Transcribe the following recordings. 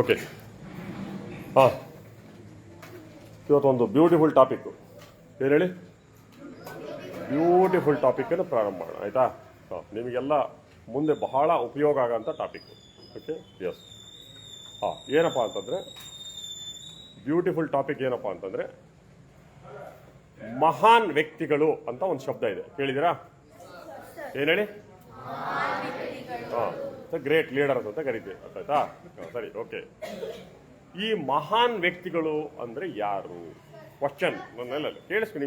Okay ಹಾಂ, ಇವತ್ತೊಂದು beautiful topic. ಏನು ಹೇಳಿ? ಬ್ಯೂಟಿಫುಲ್ ಟಾಪಿಕನ್ನು ಪ್ರಾರಂಭ ಮಾಡೋಣ, ಆಯಿತಾ? ಹಾಂ, ನಿಮಗೆಲ್ಲ ಮುಂದೆ ಬಹಳ ಉಪಯೋಗ ಆಗೋಂಥ ಟಾಪಿಕ್ಕು. Okay, yes. ಹಾಂ, ಏನಪ್ಪ ಅಂತಂದರೆ ಬ್ಯೂಟಿಫುಲ್ ಟಾಪಿಕ್ ಏನಪ್ಪ ಅಂತಂದರೆ ಮಹಾನ್ ವ್ಯಕ್ತಿಗಳು ಅಂತ ಒಂದು ಶಬ್ದ ಇದೆ, ಕೇಳಿದ್ದೀರಾ? ಏನು ಹೇಳಿ? ಹಾಂ, ಗ್ರೇಟ್ ಲೀಡರ್ಸ್ ಅಂತ ಕರಿತೀವಿ, ಆಯ್ತಾ? ಸರಿ, ಓಕೆ. ಈ ಮಹಾನ್ ವ್ಯಕ್ತಿಗಳು ಅಂದರೆ ಯಾರು? ಕ್ವಶನ್ ನನ್ನೆಲ್ಲ ಕೇಳಿಸ್ಕೊ.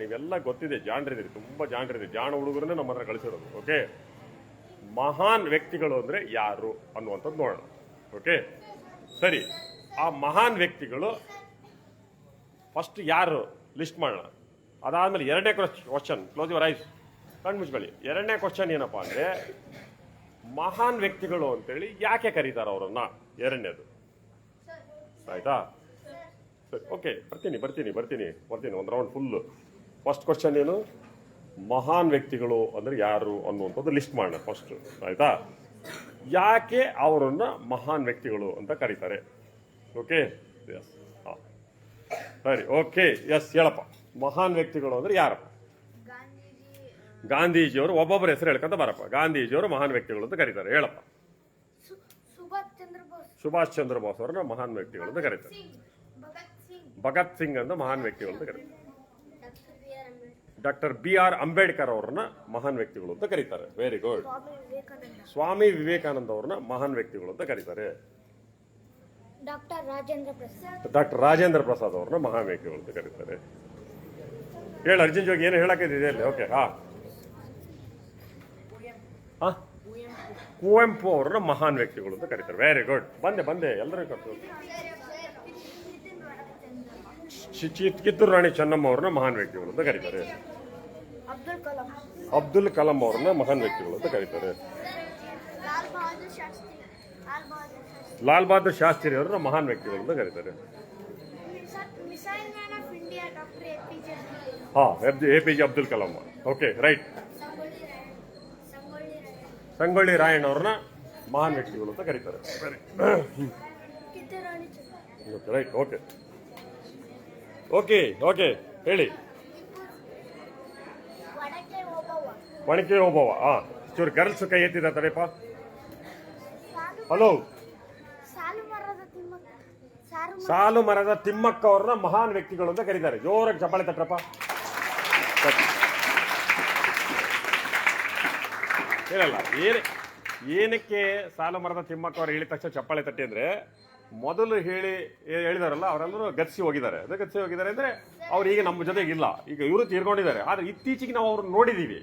ನೀವೆಲ್ಲ ಗೊತ್ತಿದೆ, ಜಾಣರಿದ್ದೀರಿ, ತುಂಬ ಜಾಣರಿದ್ದೀರಿ, ಜಾಣ ಹುಡುಗರನ್ನೇ ನಮ್ಮ ಹತ್ರ ಕಳಿಸಿರೋದು. ಓಕೆ, ಮಹಾನ್ ವ್ಯಕ್ತಿಗಳು ಅಂದರೆ ಯಾರು ಅನ್ನುವಂಥದ್ದು ನೋಡೋಣ. ಓಕೆ, ಸರಿ. ಆ ಮಹಾನ್ ವ್ಯಕ್ತಿಗಳು ಫಸ್ಟ್ ಯಾರು ಲಿಸ್ಟ್ ಮಾಡೋಣ. ಅದಾದಮೇಲೆ ಎರಡನೇ ಕ್ವಶನ್, ಕ್ಲೋಸ್ ಯುವರ್ ಐಸ್, ಕಣ್ಣು ಮುಚ್ಕೊಳ್ಳಿ. ಎರಡನೇ ಕ್ವಶನ್ ಏನಪ್ಪ ಅಂದರೆ ಮಹಾನ್ ವ್ಯಕ್ತಿಗಳು ಅಂತೇಳಿ ಯಾಕೆ ಕರೀತಾರೆ ಅವರನ್ನು, ಎರಡನೇದು. ಆಯಿತಾ? ಸರಿ, ಓಕೆ, ಬರ್ತೀನಿ ಒಂದು ರೌಂಡ್ ಫುಲ್ಲು. ಫಸ್ಟ್ ಕ್ವಶನ್ ಏನು? ಮಹಾನ್ ವ್ಯಕ್ತಿಗಳು ಅಂದರೆ ಯಾರು ಅನ್ನುವಂಥದ್ದು ಲಿಸ್ಟ್ ಮಾಡೋಣ ಫಸ್ಟು, ಆಯಿತಾ? ಯಾಕೆ ಅವರನ್ನು ಮಹಾನ್ ವ್ಯಕ್ತಿಗಳು ಅಂತ ಕರೀತಾರೆ? Okay, yes. ಹಾಂ, ಸರಿ, ಓಕೆ, ಎಸ್. ಹೇಳಪ್ಪ, ಮಹಾನ್ ವ್ಯಕ್ತಿಗಳು ಅಂದರೆ ಯಾರಪ್ಪ? ಗಾಂಧೀಜಿಯವರು. ಒಬ್ಬೊಬ್ಬರ ಹೆಸರು ಹೇಳ್ಕೊಂತ ಬರಪ್ಪ. ಗಾಂಧೀಜಿಯವರು ಮಹಾನ್ ವ್ಯಕ್ತಿಗಳು ಅಂತ ಕರೀತಾರೆ, ಹೇಳಪ್ಪ. ಸುಭಾಷ್ ಚಂದ್ರ ಬೋಸ್ ಅವರನ್ನ ಮಹಾನ್ ವ್ಯಕ್ತಿಗಳು ಅಂತ ಕರೀತಾರೆ. ಭಗತ್ ಸಿಂಗ್ ಅಂತ ಮಹಾನ್ ವ್ಯಕ್ತಿಗಳು ಅಂತ ಕರೀತಾರೆ. ಡಾಕ್ಟರ್ BR ಅಂಬೇಡ್ಕರ್ ಅವ್ರನ್ನ ಮಹಾನ್ ವ್ಯಕ್ತಿಗಳು ಅಂತ ಕರೀತಾರೆ. Very good. ಸ್ವಾಮಿ ವಿವೇಕಾನಂದ ಅವ್ರನ್ನ ಮಹಾನ್ ವ್ಯಕ್ತಿಗಳು ಅಂತ ಕರೀತಾರೆ. ಡಾಕ್ಟರ್ ರಾಜೇಂದ್ರ ಪ್ರಸಾದ್ ಅವ್ರನ್ನ ಮಹಾನ್ ವ್ಯಕ್ತಿಗಳು ಅಂತ ಕರೀತಾರೆ. ಹೇಳ ಅರ್ಜುನ್ ಜೋಗಿ, ಏನು ಹೇಳಕ್ಕಿದೆ ಅಲ್ಲಿ? ಓಕೆ, ಕುವೆಂಪು ಅವ್ರನ್ನ ಮಹಾನ್ ವ್ಯಕ್ತಿಗಳು ಅಂತ ಕರೀತಾರೆ. Very good. ಬಂದೆ ಎಲ್ಲರೂ ಕರ್ತು. ಕಿತ್ತೂರು ರಾಣಿ ಚೆನ್ನಮ್ಮ ಅವ್ರನ್ನ ಮಹಾನ್ ವ್ಯಕ್ತಿಗಳು ಅಂತ ಕರೀತಾರೆ. ಅಬ್ದುಲ್ ಕಲಾಂ ಅವ್ರನ್ನ ಮಹಾನ್ ವ್ಯಕ್ತಿಗಳು ಅಂತ ಕರೀತಾರೆ. ಲಾಲ್ ಬಹದ್ದೂರ್ ಶಾಸ್ತ್ರಿ ಅವ್ರನ್ನ ಮಹಾನ್ ವ್ಯಕ್ತಿಗಳು ಅಂತ ಕರೀತಾರೆ. ಹಾಂ, APJ Abdul Kalam. Okay, right. Sangolli Rayanna ಅವ್ರನ್ನ ಮಹಾನ್ ವ್ಯಕ್ತಿಗಳು ಅಂತ ಕರೀತಾರೆ. ರೈಟ್, ಓಕೆ, ಹೇಳಿ. ಒಣಕೆ ಓಬವ್ವ. ಹಾಂ, ಚೂರು ಗರ್ಲ್ಸ್ ಕೈ ಎತ್ತಿದ ತಡೆಯಪ್ಪ. ಹಲೋ. ಸಾಲು ಮರದ ತಿಮ್ಮಕ್ಕ ಅವ್ರನ್ನ ಮಹಾನ್ ವ್ಯಕ್ತಿಗಳು ಅಂತ ಕರೀತಾರೆ. ಜೋರಾಗಿ ಚಪ್ಪಾಳೆ ತಟ್ರಪ್ಪ. ಹೇಳಲ್ಲ ಏನಕ್ಕೆ ಸಾಲು ಮರದ ತಿಮ್ಮಕ್ಕ ಅವ್ರು ಹೇಳಿದ ತಕ್ಷಣ ಚಪ್ಪಾಳೆ ತಟ್ಟಿ ಅಂದರೆ, ಮೊದಲು ಹೇಳಿದಾರಲ್ಲ ಅವರೆಲ್ಲರೂ ಗತಿಸಿ ಹೋಗಿದ್ದಾರೆ. ಅದು ಗತಿಸಿ ಹೋಗಿದ್ದಾರೆ ಅಂದರೆ ಅವ್ರು ಈಗ ನಮ್ಮ ಜೊತೆಗಿಲ್ಲ, ಈಗ ಇವರು ತೀರ್ಕೊಂಡಿದ್ದಾರೆ. ಆದರೆ ಇತ್ತೀಚೆಗೆ ನಾವು ಅವ್ರನ್ನ ನೋಡಿದ್ದೀವಿ.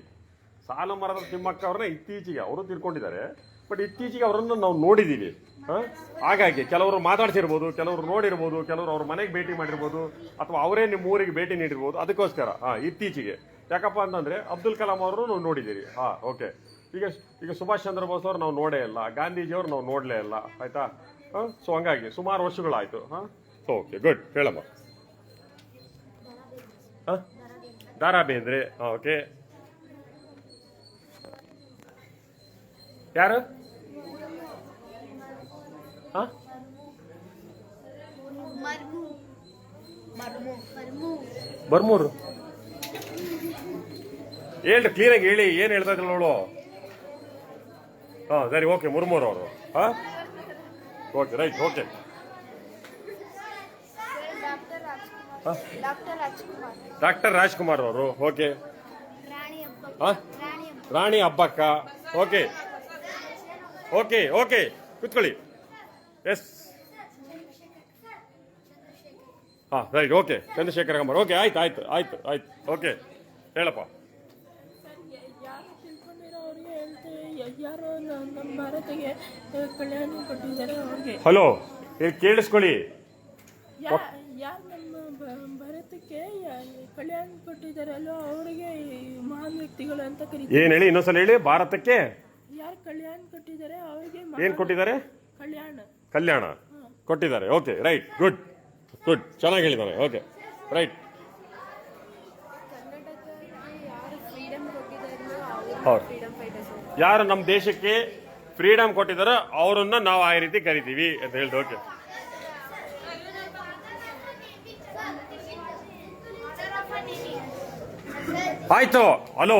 ಸಾಲು ಮರದ ತಿಮ್ಮಕ್ಕ ಅವ್ರನ್ನ ಇತ್ತೀಚೆಗೆ ಅವರು ತೀರ್ಕೊಂಡಿದ್ದಾರೆ, ಬಟ್ ಇತ್ತೀಚೆಗೆ ಅವರನ್ನು ನಾವು ನೋಡಿದ್ದೀವಿ. ಹಾಗಾಗಿ ಕೆಲವರು ಮಾತಾಡ್ಸಿರ್ಬೋದು, ಕೆಲವರು ನೋಡಿರ್ಬೋದು, ಕೆಲವರು ಅವ್ರ ಮನೆಗೆ ಭೇಟಿ ಮಾಡಿರ್ಬೋದು, ಅಥವಾ ಅವರೇ ನಿಮ್ಮ ಊರಿಗೆ ಭೇಟಿ ನೀಡಿರ್ಬೋದು. ಅದಕ್ಕೋಸ್ಕರ ಇತ್ತೀಚೆಗೆ ಯಾಕಪ್ಪ ಅಂತಂದರೆ ಅಬ್ದುಲ್ ಕಲಾಂ ಅವರು ನಾವು ನೋಡಿದ್ದೀರಿ. ಓಕೆ. ಈಗ ಸುಭಾಷ್ ಚಂದ್ರ ಬೋಸ್ ಅವರು ನಾವು ನೋಡೇ ಇಲ್ಲ, ಗಾಂಧೀಜಿಯವರು ನಾವು ನೋಡಲೇ ಇಲ್ಲ, ಆಯಿತಾ? ಸೊ ಹಂಗಾಗಿ ಸುಮಾರು ವರ್ಷಗಳಾಯಿತು. Okay, good. ಹೇಳಮ್ಮ. ದಾರಾ ಬೇಂದ್ರೆ. ಓಕೆ, ಯಾರು? ಬರ್ಮೂರು. ಹೇಳ್ರಿ, ಕ್ಲೀನಾಗಿ ಹೇಳಿ, ಏನು ಹೇಳ್ತಾ ಇದ್ರಲ್ಲ ಅವಳು? ಸರಿ, ಓಕೆ, ಮುರ್ಮೂರು ಅವರು. Okay, right. Okay, doctor Rajkumar ಅವರು. ಓಕೆ, ರಾಣಿ ಅಬ್ಬಕ್ಕ. ಓಕೆ, ಕೂತ್ಕೊಳ್ಳಿ. Yes. Right. Okay, Chandrashekhar Kambar. Okay, ಆಯ್ತು. ಓಕೆ, ಹೇಳಪ್ಪ. ಹಲೋ, ಕೇಳಿಸ್ಕೊಳ್ಳಿ. ಭಾರತಕ್ಕೆ ಕಲ್ಯಾಣ ಕೊಟ್ಟಿದ್ದಾರಲ್ಲ, ಅವರಿಗೆ ಮಹಾನ್ ವ್ಯಕ್ತಿಗಳು ಅಂತ ಕರೀತಾರೆ. ಏನ್ ಹೇಳಿ? ಇನ್ನೊಂದ್ಸಲ ಹೇಳಿ. ಭಾರತಕ್ಕೆ ಯಾರು ಕಲ್ಯಾಣ ಕೊಟ್ಟಿದ್ದಾರೆ ಅವರಿಗೆ ಏನ್ ಕೊಟ್ಟಿದ್ದಾರೆ? ಕಲ್ಯಾಣ ಕೊಟ್ಟಿದ್ದಾರೆ. Okay, right. ಗುಡ್. ಚೆನ್ನಾಗಿ ಹೇಳಿದ್ದಾರೆ. Okay, right. ಯಾರು ನಮ್ಮ ದೇಶಕ್ಕೆ ಫ್ರೀಡಮ್ ಕೊಟ್ಟಿದ್ದಾರೋ ಅವರನ್ನ ನಾವು ಆ ರೀತಿ ಕರಿತೀವಿ ಅಂತ ಹೇಳ್ದು. ಓಕೆ, ಆಯ್ತು. ಹಲೋ,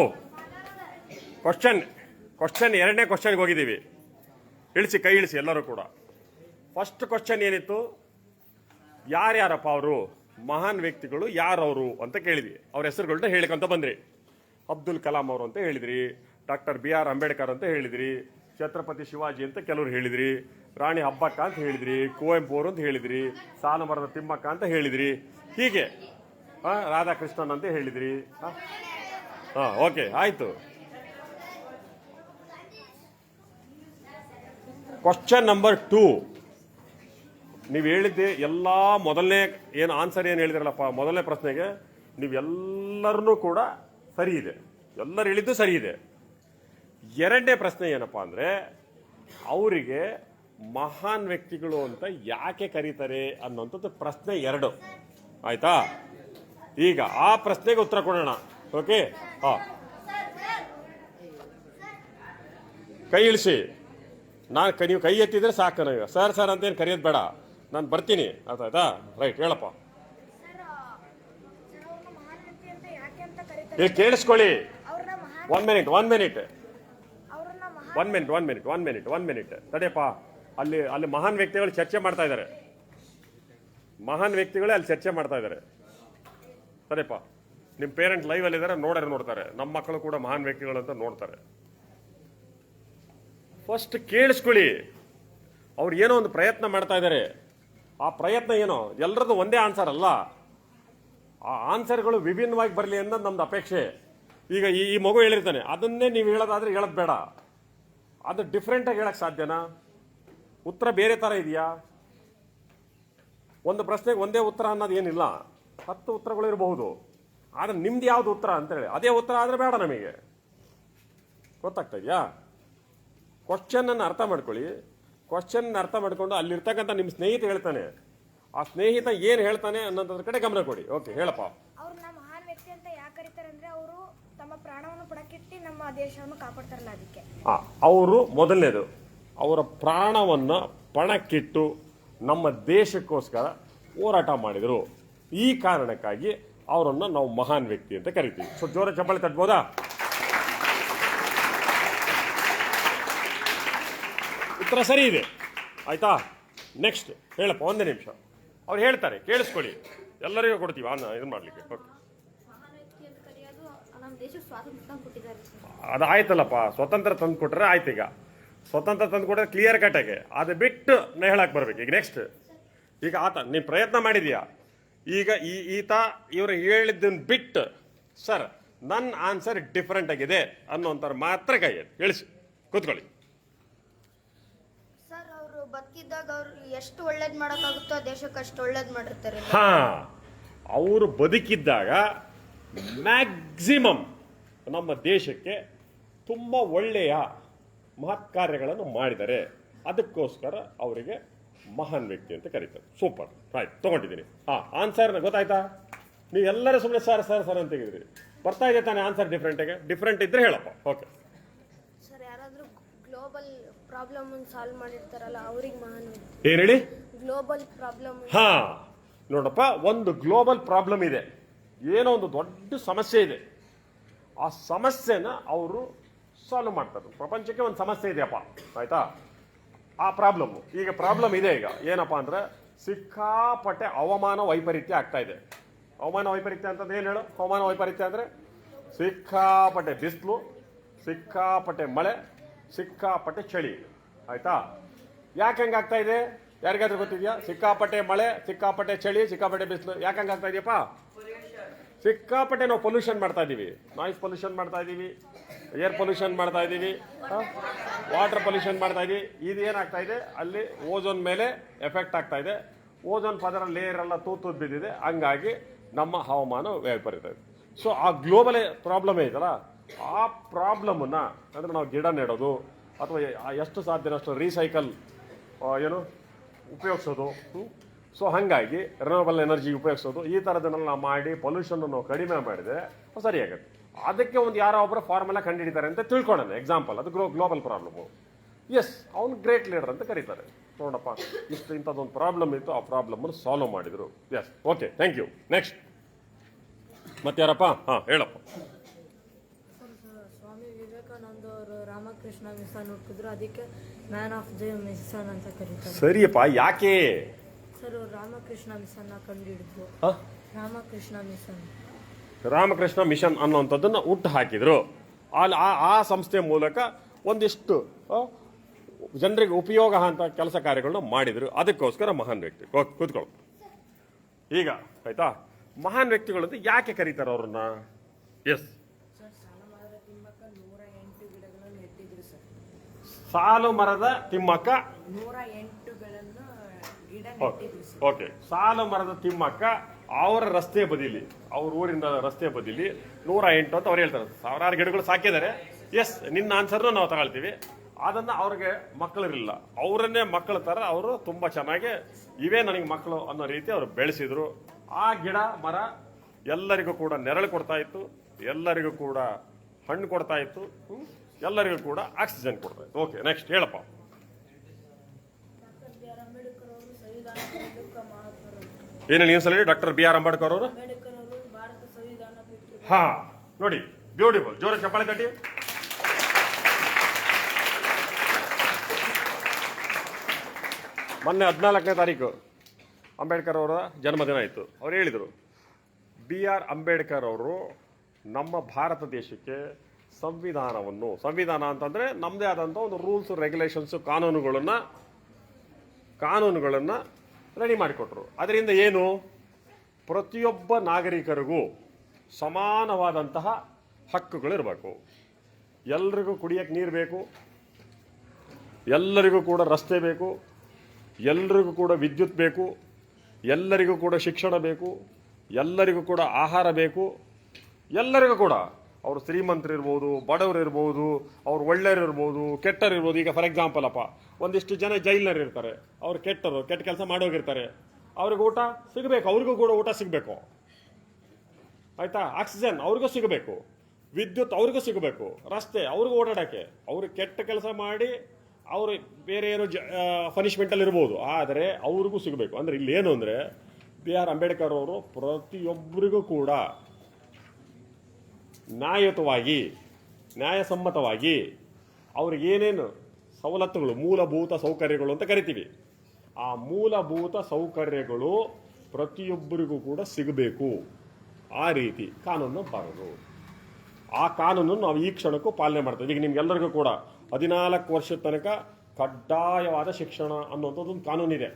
ಕ್ವಶನ್ ಎರಡನೇ ಕ್ವಶನ್ಗೆ ಹೋಗಿದ್ದೀವಿ. ಇಳಿಸಿ, ಕೈ ಇಳಿಸಿ ಎಲ್ಲರೂ ಕೂಡ. ಫಸ್ಟ್ ಕ್ವಶನ್ ಏನಿತ್ತು? ಯಾರ್ಯಾರಪ್ಪ ಅವರು ಮಹಾನ್ ವ್ಯಕ್ತಿಗಳು, ಯಾರವರು ಅಂತ ಕೇಳಿದ್ವಿ. ಅವ್ರ ಹೆಸರುಗಳನ್ನ ಹೇಳಿಕೊಂತ ಬಂದ್ರಿ. ಅಬ್ದುಲ್ ಕಲಾಂ ಅವರು ಅಂತ ಹೇಳಿದ್ರಿ, ಡಾಕ್ಟರ್ BR ಅಂಬೇಡ್ಕರ್ ಅಂತ ಹೇಳಿದ್ರಿ, ಛತ್ರಪತಿ ಶಿವಾಜಿ ಅಂತ ಕೆಲವರು ಹೇಳಿದ್ರಿ, ರಾಣಿ ಹಬ್ಬಕ್ಕ ಅಂತ ಹೇಳಿದ್ರಿ, ಕುವೆಂಪು ಅವರು ಅಂತ ಹೇಳಿದ್ರಿ, ಸಾಲುಮರದ ತಿಮ್ಮಕ್ಕ ಅಂತ ಹೇಳಿದ್ರಿ, ಹೀಗೆ ರಾಧಾಕೃಷ್ಣನ್ ಅಂತ ಹೇಳಿದ್ರಿ. ಓಕೆ, ಆಯ್ತು. ಕ್ವಶನ್ ನಂಬರ್ 2, ನೀವು ಹೇಳಿದ್ದೆ ಎಲ್ಲ ಮೊದಲನೇ ಏನು ಆನ್ಸರ್ ಏನು ಹೇಳಿದ್ರಲ್ಲಪ್ಪ ಮೊದಲನೇ ಪ್ರಶ್ನೆಗೆ, ನೀವೆಲ್ಲರನ್ನೂ ಕೂಡ ಸರಿ ಇದೆ, ಎಲ್ಲರೂ ಹೇಳಿದ್ದು ಸರಿ ಇದೆ. ಎರಡನೇ ಪ್ರಶ್ನೆ ಏನಪ್ಪ ಅಂದರೆ, ಅವರಿಗೆ ಮಹಾನ್ ವ್ಯಕ್ತಿಗಳು ಅಂತ ಯಾಕೆ ಕರೀತಾರೆ ಅನ್ನೋಂಥದ್ದು ಪ್ರಶ್ನೆ 2. ಆಯ್ತಾ? ಈಗ ಆ ಪ್ರಶ್ನೆಗೆ ಉತ್ತರ ಕೊಡೋಣ. ಓಕೆ, ಕೈ ಇಳಿಸಿ. ನೀವು ಕೈ ಎತ್ತಿದ್ರೆ ಸಾಕು. ನನಗೆ ಸರ್ ಸರ್ ಅಂತೇನು ಕರೆಯೋದು ಬೇಡ, ನಾನು ಬರ್ತೀನಿ. ಆಯ್ತಾ? ರೈಟ್, ಹೇಳಪ್ಪ. ಇಲ್ಲಿ ಕೇಳಿಸ್ಕೊಳ್ಳಿ. 1 ಮಿನಿಟ್ ತಡೆಯಪ್ಪ. ಅಲ್ಲಿ ಮಹಾನ್ ವ್ಯಕ್ತಿಗಳು ಚರ್ಚೆ ಮಾಡ್ತಾ ಇದ್ದಾರೆ. ಮಹಾನ್ ವ್ಯಕ್ತಿಗಳೇ ಅಲ್ಲಿ ಚರ್ಚೆ ಮಾಡ್ತಾ ಇದ್ದಾರೆ. ಸರಿಯಪ್ಪ, ನಿಮ್ಮ ಪೇರೆಂಟ್ ಲೈವ್ ಅಲ್ಲಿ ಇದ್ದಾರೆ, ನೋಡ್ತಾರೆ. ನಮ್ಮ ಮಕ್ಕಳು ಕೂಡ ಮಹಾನ್ ವ್ಯಕ್ತಿಗಳು ಅಂತ ನೋಡ್ತಾರೆ. ಫಸ್ಟ್ ಕೇಳಿಸ್ಕೊಳ್ಳಿ. ಅವ್ರು ಏನೋ ಒಂದು ಪ್ರಯತ್ನ ಮಾಡ್ತಾ ಇದ್ದಾರೆ. ಆ ಪ್ರಯತ್ನ ಏನೋ ಎಲ್ಲರದ್ದು ಒಂದೇ ಆನ್ಸರ್ ಅಲ್ಲ. ಆ ಆನ್ಸರ್ಗಳು ವಿಭಿನ್ನವಾಗಿ ಬರಲಿ ಅನ್ನೋದು ನಮ್ದು ಅಪೇಕ್ಷೆ. ಈಗ ಈ ಮಗು ಹೇಳಿರ್ತಾನೆ, ಅದನ್ನೇ ನೀವು ಹೇಳೋದಾದ್ರೆ ಹೇಳೋದು ಬೇಡ. ಅದು ಡಿಫ್ರೆಂಟಾಗಿ ಹೇಳಕ್ ಸಾಧ್ಯನಾ? ಉತ್ತರ ಬೇರೆ ಥರ ಇದೆಯಾ? ಒಂದು ಪ್ರಶ್ನೆಗೆ ಒಂದೇ ಉತ್ತರ ಅನ್ನೋದು ಏನಿಲ್ಲ, 10 ಉತ್ತರಗಳು ಇರಬಹುದು. ಆದರೆ ನಿಮ್ದು ಯಾವ್ದು ಉತ್ತರ ಅಂತೇಳಿ ಅದೇ ಉತ್ತರ ಆದರೆ ಬೇಡ ನಮಗೆ. ಗೊತ್ತಾಗ್ತಾ ಇದೆಯಾ? ಕ್ವಶನ್ ಅರ್ಥ ಮಾಡ್ಕೊಳ್ಳಿ. ಕ್ವಶನ್ ಅರ್ಥ ಮಾಡ್ಕೊಂಡು ಅಲ್ಲಿರ್ತಕ್ಕಂಥ ನಿಮ್ಮ ಸ್ನೇಹಿತ ಹೇಳ್ತಾನೆ, ಆ ಸ್ನೇಹಿತ ಏನು ಹೇಳ್ತಾನೆ ಅನ್ನೋದ್ರ ಕಡೆ ಗಮನ ಕೊಡಿ. ಓಕೆ, ಹೇಳಪ್ಪ. ಅವ್ರನ್ನ ಮಹಾನ್ ವ್ಯಕ್ತಿ ಅಂತ ಯಾಕೆ ಕರೀತಾರೆ ಅಂದ್ರೆ, ಅವರು ತಮ್ಮ ಪ್ರಾಣವನ್ನು ಪಣಕ್ಕಿಟ್ಟು ನಮ್ಮ ದೇಶವನ್ನು ಕಾಪಾಡ್ತಾರಲ್ಲ, ಅದಕ್ಕೆ. ಅವರು ಮೊದಲನೇದು, ಅವರ ಪ್ರಾಣವನ್ನು ಪಣಕ್ಕಿಟ್ಟು ನಮ್ಮ ದೇಶಕ್ಕೋಸ್ಕರ ಹೋರಾಟ ಮಾಡಿದರು. ಈ ಕಾರಣಕ್ಕಾಗಿ ಅವರನ್ನು ನಾವು ಮಹಾನ್ ವ್ಯಕ್ತಿ ಅಂತ ಕರಿತೀವಿ. ಸೊ ಜೋರ ಚಪ್ಪಾಳೆ ತಟ್ಬೋದಾ? ಉತ್ತರ ಸರಿ ಇದೆ. ಆಯ್ತಾ? ನೆಕ್ಸ್ಟ್ ಹೇಳಪ್ಪ. 1 ನಿಮಿಷ. ಅವ್ರು ಹೇಳ್ತಾರೆ, ಕೇಳಿಸ್ಕೊಳ್ಳಿ. ಎಲ್ಲರಿಗೂ ಕೊಡ್ತೀವಿ ಇದನ್ನ ಮಾಡ್ಲಿಕ್ಕೆ. ಓಕೆ, ಅದಾಯ್ತಲ್ಲಪ್ಪ. ಸ್ವತಂತ್ರ ತಂದು ಕೊಟ್ರೆ ಆಯ್ತು. ಈಗ ಸ್ವತಂತ್ರ ತಂದು ಕೊಟ್ರೆ ಕ್ಲಿಯರ್ ಕಟ್ಟಾಗೆ, ಅದು ಬಿಟ್ಟು ಹೇಳಕ್ ಬರ್ಬೇಕು. ಈಗ ನೆಕ್ಸ್ಟ್, ಈಗ ಆತ ನೀನು ಪ್ರಯತ್ನ ಮಾಡಿದೀಯಾ. ಈಗ ಈತ ಇವರು ಹೇಳಿದ್ದನ್ನು ಬಿಟ್ಟು, ಸರ್ ನನ್ನ ಆನ್ಸರ್ ಡಿಫರೆಂಟ್ ಆಗಿದೆ ಅನ್ನೋಂಥವ್ರು ಮಾತ್ರ ಕೈ ಹೇಳಿಸಿ ಕೂತ್ಕೊಳ್ಳಿ. ಸರ್, ಅವರು ಬದುಕಿದ್ದಾಗ ಅವ್ರು ಎಷ್ಟು ಒಳ್ಳೇದು ಮಾಡೋಕ್ಕಾಗುತ್ತೋ ದೇಶಕ್ಕೆ ಅಷ್ಟು ಒಳ್ಳೇದು ಮಾಡಿರ್ತಾರೆ. ಅವರು ಬದುಕಿದ್ದಾಗ ಮ್ಯಾಕ್ಸಿಮಮ್ ನಮ್ಮ ದೇಶಕ್ಕೆ ತುಂಬ ಒಳ್ಳೆಯ ಮಹತ್ ಕಾರ್ಯಗಳನ್ನು ಮಾಡಿದ್ದಾರೆ. ಅದಕ್ಕೋಸ್ಕರ ಅವರಿಗೆ ಮಹಾನ್ ವ್ಯಕ್ತಿ ಅಂತ ಕರೀತಾರೆ. ಸೂಪರ್, ಆಯ್ತು, ತಗೊಂಡಿದ್ದೀನಿ. ಆನ್ಸರ್ ಗೊತ್ತಾಯ್ತಾ? ನೀವು ಎಲ್ಲರೂ ಸುಮ್ಮನೆ ಸರ್ ಸರ್ ಸರ್ ಅಂತ ಹೇಳಿದ್ರಿ. ಬರ್ತಾ ಇದೆ ತಾನೇ ಆನ್ಸರ್ ಡಿಫ್ರೆಂಟ್ ಇದ್ರೆ ಹೇಳಪ್ಪ. ಓಕೆ ಸರ್, ಯಾರಾದರೂ ಗ್ಲೋಬಲ್ ಪ್ರಾಬ್ಲಮ್ ಸಾಲ್ವ್ ಮಾಡಿರ್ತಾರಲ್ಲ, ಅವ್ರಿಗೆ ಮಹಾನ್ ವ್ಯಕ್ತಿ. ಏನು ಹೇಳಿ? Global problem. ನೋಡಪ್ಪ, ಒಂದು ಗ್ಲೋಬಲ್ ಪ್ರಾಬ್ಲಮ್ ಇದೆ, ಏನೋ ಒಂದು ದೊಡ್ಡ ಸಮಸ್ಯೆ ಇದೆ. ಆ ಸಮಸ್ಯೆನ ಅವರು ಸಾಲ್ವ್ ಮಾಡ್ತಾರೆ. ಪ್ರಪಂಚಕ್ಕೆ ಒಂದು ಸಮಸ್ಯೆ ಇದೆಯಪ್ಪ, ಆಯ್ತಾ? ಆ ಪ್ರಾಬ್ಲಮ್ಮು, ಈಗ ಪ್ರಾಬ್ಲಮ್ ಇದೆ. ಈಗ ಏನಪ್ಪ ಅಂದ್ರೆ, ಸಿಕ್ಕಾಪಟ್ಟೆ ಹವಾಮಾನ ವೈಪರೀತ್ಯ ಆಗ್ತಾ ಇದೆ. ಹವಾಮಾನ ವೈಪರೀತ್ಯ ಅಂತಂದ್ರೆ ಏನು ಹೇಳು? ಹವಾಮಾನ ವೈಪರೀತ್ಯ ಅಂದರೆ ಸಿಕ್ಕಾಪಟ್ಟೆ ಬಿಸಿಲು, ಸಿಕ್ಕಾಪಟ್ಟೆ ಮಳೆ, ಸಿಕ್ಕಾಪಟ್ಟೆ ಚಳಿ. ಆಯ್ತಾ? ಯಾಕೆ ಹಂಗಾಗ್ತಾ ಇದೆ? ಯಾರಿಗಾದ್ರೂ ಗೊತ್ತಿದೆಯಾ? ಸಿಕ್ಕಾಪಟ್ಟೆ ಮಳೆ, ಸಿಕ್ಕಾಪಟ್ಟೆ ಚಳಿ, ಸಿಕ್ಕಾಪಟ್ಟೆ ಬಿಸಿಲು ಯಾಕೆ ಹಂಗಾಗ್ತಾ ಇದೆಯಪ್ಪ? ಸಿಕ್ಕಾಪಟ್ಟೆ ನಾವು ಪೊಲ್ಯೂಷನ್ ಮಾಡ್ತಾ ಇದ್ದೀವಿ. ನಾಯ್ಸ್ ಪೊಲ್ಯೂಷನ್ ಮಾಡ್ತಾ ಇದ್ದೀವಿ, ಏರ್ ಪೊಲ್ಯೂಷನ್ ಮಾಡ್ತಾ ಇದ್ದೀವಿ, ವಾಟರ್ ಪೊಲ್ಯೂಷನ್ ಮಾಡ್ತಾ ಇದ್ದೀವಿ. ಇದು ಏನಾಗ್ತಾ ಇದೆ? ಅಲ್ಲಿ ಓಝೋನ್ ಮೇಲೆ ಎಫೆಕ್ಟ್ ಆಗ್ತಾ ಇದೆ. ಓಝೋನ್ ಪದರ ಲೇಯರ್ ಎಲ್ಲ ತೂತು ಬಿದ್ದಿದೆ. ಹಂಗಾಗಿ ನಮ್ಮ ಹವಾಮಾನ ವೈಪರೀತ ಇದೆ. ಸೊ ಆ ಗ್ಲೋಬಲ್ ಪ್ರಾಬ್ಲಮ್ ಐತಲ್ಲ, ಆ ಪ್ರಾಬ್ಲಮನ್ನು ಅಂದರೆ ನಾವು ಗಿಡ ನೆಡೋದು ಅಥವಾ ಎಷ್ಟು ಸಾಧ್ಯನಷ್ಟು ರೀಸೈಕಲ್ ಉಪಯೋಗಿಸೋದು. ಸೊ ಹಾಗಾಗಿ ರಿನೂವಬಲ್ ಎನರ್ಜಿ ಉಪಯೋಗಿಸೋದು, ಈ ಥರದನ್ನೆಲ್ಲ ನಾವು ಮಾಡಿ ಪೊಲ್ಯೂಷನ್ ನಾವು ಕಡಿಮೆ ಮಾಡಿದರೆ ಸರಿಯಾಗುತ್ತೆ. ಅದಕ್ಕೆ ಒಂದು ಯಾರೋ ಒಬ್ಬರು ಫಾರ್ಮುಲಾ ಕಂಡುಹಿಡಿತಾರೆ ಅಂತ ತಿಳ್ಕೊಳ್ಳೋಣ. ಎಕ್ಸಾಂಪಲ್, ಅದು ಗ್ಲೋಬಲ್ ಪ್ರಾಬ್ಲಮ್ಮು. ಎಸ್ ಅವನು ಗ್ರೇಟ್ ಲೀಡರ್ ಅಂತ ಕರೀತಾರೆ. ನೋಡಪ್ಪ, ಇಂಥದ್ದೊಂದು ಪ್ರಾಬ್ಲಮ್ ಇತ್ತು, ಆ ಪ್ರಾಬ್ಲಮ್ಮನ್ನು ಸಾಲ್ವ್ ಮಾಡಿದರು. Yes, okay, thank you. Next ಮತ್ತೆ ಯಾರಪ್ಪ? ಹಾಂ, ಹೇಳಪ್ಪ. ಸ್ವಾಮಿ ವಿವೇಕಾನಂದ ಅವರು ರಾಮಕೃಷ್ಣ ಮಿಷನ್ ಹುಟ್ಟಿದ್ರು, ಅದಕ್ಕೆ ಮ್ಯಾನ್ ಆಫ್ ದ ಮಿಷನ್ ಅಂತ ಕರೀತಾರೆ. ಸರಿಯಪ್ಪ, ಯಾಕೆ? ಸರ್ ರಾಮಕೃಷ್ಣ ಮಿಷನ್ ಕಂಡುಹಿಡಿದ್ರು. ರಾಮಕೃಷ್ಣ ಮಿಷನ್ ರಾಮಕೃಷ್ಣ ಮಿಷನ್ ಅನ್ನುವಂಥದ್ದನ್ನು ಹುಟ್ಟು ಹಾಕಿದ್ರು. ಆ ಸಂಸ್ಥೆ ಮೂಲಕ ಒಂದಿಷ್ಟು ಜನರಿಗೆ ಉಪಯೋಗ ಅಂತ ಕೆಲಸ ಕಾರ್ಯಗಳನ್ನ ಮಾಡಿದರು. ಅದಕ್ಕೋಸ್ಕರ ಮಹಾನ್ ವ್ಯಕ್ತಿ. ಕೂತ್ಕೊಳ್ಳು. ಈಗ ಆಯ್ತಾ, ಮಹಾನ್ ವ್ಯಕ್ತಿಗಳು ಅಂತ ಯಾಕೆ ಕರೀತಾರೆ ಅವ್ರನ್ನ? ಎಸ್, ಸಾಲು ಮರದ ತಿಮ್ಮಕ್ಕ 108 ಗಿಡ ಓಕೆ. ಸಾಲು ಮರದ ತಿಮ್ಮಕ್ಕ ಅವರ ರಸ್ತೆ ಬದಿಲಿ, ಅವ್ರ ಊರಿನ ರಸ್ತೆ ಬದಿಲಿ 108 ಅಂತ ಅವ್ರು ಹೇಳ್ತಾರೆ. ಸಾವಿರಾರು ಗಿಡಗಳು ಸಾಕಿದ್ದಾರೆ. ಎಸ್, ನಿನ್ನ ಆನ್ಸರ್ನ ನಾವು ತಗೊಳ್ತೀವಿ. ಅದನ್ನು ಅವ್ರಿಗೆ ಮಕ್ಕಳಿರಲಿಲ್ಲ, ಅವರನ್ನೇ ಮಕ್ಕಳ ಥರ ಅವರು ತುಂಬ ಚೆನ್ನಾಗಿ ಇವೇ ನನಗೆ ಮಕ್ಕಳು ಅನ್ನೋ ರೀತಿ ಅವರು ಬೆಳೆಸಿದ್ರು. ಆ ಗಿಡ ಮರ ಎಲ್ಲರಿಗೂ ಕೂಡ ನೆರಳು ಕೊಡ್ತಾ ಇತ್ತು, ಎಲ್ಲರಿಗೂ ಕೂಡ ಹಣ್ಣು ಕೊಡ್ತಾ ಇತ್ತು, ಎಲ್ಲರಿಗೂ ಕೂಡ ಆಕ್ಸಿಜನ್ ಕೊಡ್ತಾ ಇತ್ತು. ಓಕೆ, ನೆಕ್ಸ್ಟ್ ಹೇಳಪ್ಪ. ಏನೇನು ನೀವು ಸಲ ಡಾಕ್ಟರ್ ಬಿ ಆರ್ ಅಂಬೇಡ್ಕರ್ ಅವರು? ಹಾ, ನೋಡಿ, ಬ್ಯೂಟಿಫುಲ್. ಜೋರ ಚಪ್ಪಾಳೆ ತಟ್ಟಿ. ಮೊನ್ನೆ 14ನೇ ತಾರೀಕು ಅಂಬೇಡ್ಕರ್ ಅವರ ಜನ್ಮದಿನ ಆಯಿತು. ಅವ್ರು ಹೇಳಿದರು, ಬಿ ಆರ್ ಅಂಬೇಡ್ಕರ್ ಅವರು ನಮ್ಮ ಭಾರತ ದೇಶಕ್ಕೆ ಸಂವಿಧಾನ ಅಂತಂದರೆ ನಮ್ಮದೇ ಆದಂಥ ಒಂದು ರೂಲ್ಸ್ ರೆಗ್ಯುಲೇಷನ್ಸು ಕಾನೂನುಗಳನ್ನು ರೆಡಿ ಮಾಡಿಕೊಟ್ರು. ಅದರಿಂದ ಏನು, ಪ್ರತಿಯೊಬ್ಬ ನಾಗರಿಕರಿಗೂ ಸಮಾನವಾದಂತಹ ಹಕ್ಕುಗಳಿರಬೇಕು. ಎಲ್ರಿಗೂ ಕುಡಿಯೋಕ್ಕೆ ನೀರು ಬೇಕು, ಎಲ್ಲರಿಗೂ ಕೂಡ ರಸ್ತೆ ಬೇಕು, ಎಲ್ಲರಿಗೂ ಕೂಡ ವಿದ್ಯುತ್ ಬೇಕು, ಎಲ್ಲರಿಗೂ ಕೂಡ ಶಿಕ್ಷಣ ಬೇಕು, ಎಲ್ಲರಿಗೂ ಕೂಡ ಆಹಾರ ಬೇಕು. ಎಲ್ಲರಿಗೂ ಕೂಡ, ಅವರು ಶ್ರೀಮಂತರಿರ್ಬೋದು, ಬಡವರಿರ್ಬೋದು, ಅವ್ರು ಒಳ್ಳೆಯರಿರ್ಬೋದು, ಕೆಟ್ಟರಿರ್ಬೋದು. ಈಗ ಫಾರ್ ಎಕ್ಸಾಂಪಲ್ ಅಪ್ಪ, ಒಂದಿಷ್ಟು ಜನ ಜೈಲರ್ ಇರ್ತಾರೆ, ಅವ್ರು ಕೆಟ್ಟ ಕೆಲಸ ಮಾಡೋಗಿರ್ತಾರೆ. ಅವ್ರಿಗೆ ಊಟ ಸಿಗಬೇಕು, ಅವ್ರಿಗೂ ಕೂಡ ಊಟ ಸಿಗಬೇಕು, ಆಯಿತಾ? ಆಕ್ಸಿಜನ್ ಅವ್ರಿಗೂ ಸಿಗಬೇಕು, ವಿದ್ಯುತ್ ಅವ್ರಿಗೂ ಸಿಗಬೇಕು, ರಸ್ತೆ ಅವ್ರಿಗೂ ಓಡಾಡೋಕ್ಕೆ. ಅವರು ಕೆಟ್ಟ ಕೆಲಸ ಮಾಡಿ ಅವರು ಬೇರೆ ಏನೋ ಪನಿಷ್ಮೆಂಟಲ್ಲಿ ಇರ್ಬೋದು, ಆದರೆ ಅವ್ರಿಗೂ ಸಿಗಬೇಕು. ಅಂದರೆ ಇಲ್ಲಿ ಏನು ಅಂದರೆ, ಬಿ ಆರ್ ಅಂಬೇಡ್ಕರ್ ಅವರು ಪ್ರತಿಯೊಬ್ಬರಿಗೂ ಕೂಡ ನ್ಯಾಯಸಮ್ಮತವಾಗಿ ಅವ್ರಿಗೇನೇನು ಸವಲತ್ತುಗಳು, ಮೂಲಭೂತ ಸೌಕರ್ಯಗಳು ಅಂತ ಕರಿತೀವಿ, ಆ ಮೂಲಭೂತ ಸೌಕರ್ಯಗಳು ಪ್ರತಿಯೊಬ್ಬರಿಗೂ ಕೂಡ ಸಿಗಬೇಕು. ಆ ರೀತಿ ಕಾನೂನು ಬರೋದು. ಆ ಕಾನೂನನ್ನು ನಾವು ಈ ಕ್ಷಣಕ್ಕೂ ಪಾಲನೆ ಮಾಡ್ತೀವಿ. ಈಗ ನಿಮ್ಗೆಲ್ಲರಿಗೂ ಕೂಡ 14 ವರ್ಷದ ತನಕ ಕಡ್ಡಾಯವಾದ ಶಿಕ್ಷಣ ಅನ್ನೋಂಥದ್ದೊಂದು ಕಾನೂನಿದೆ.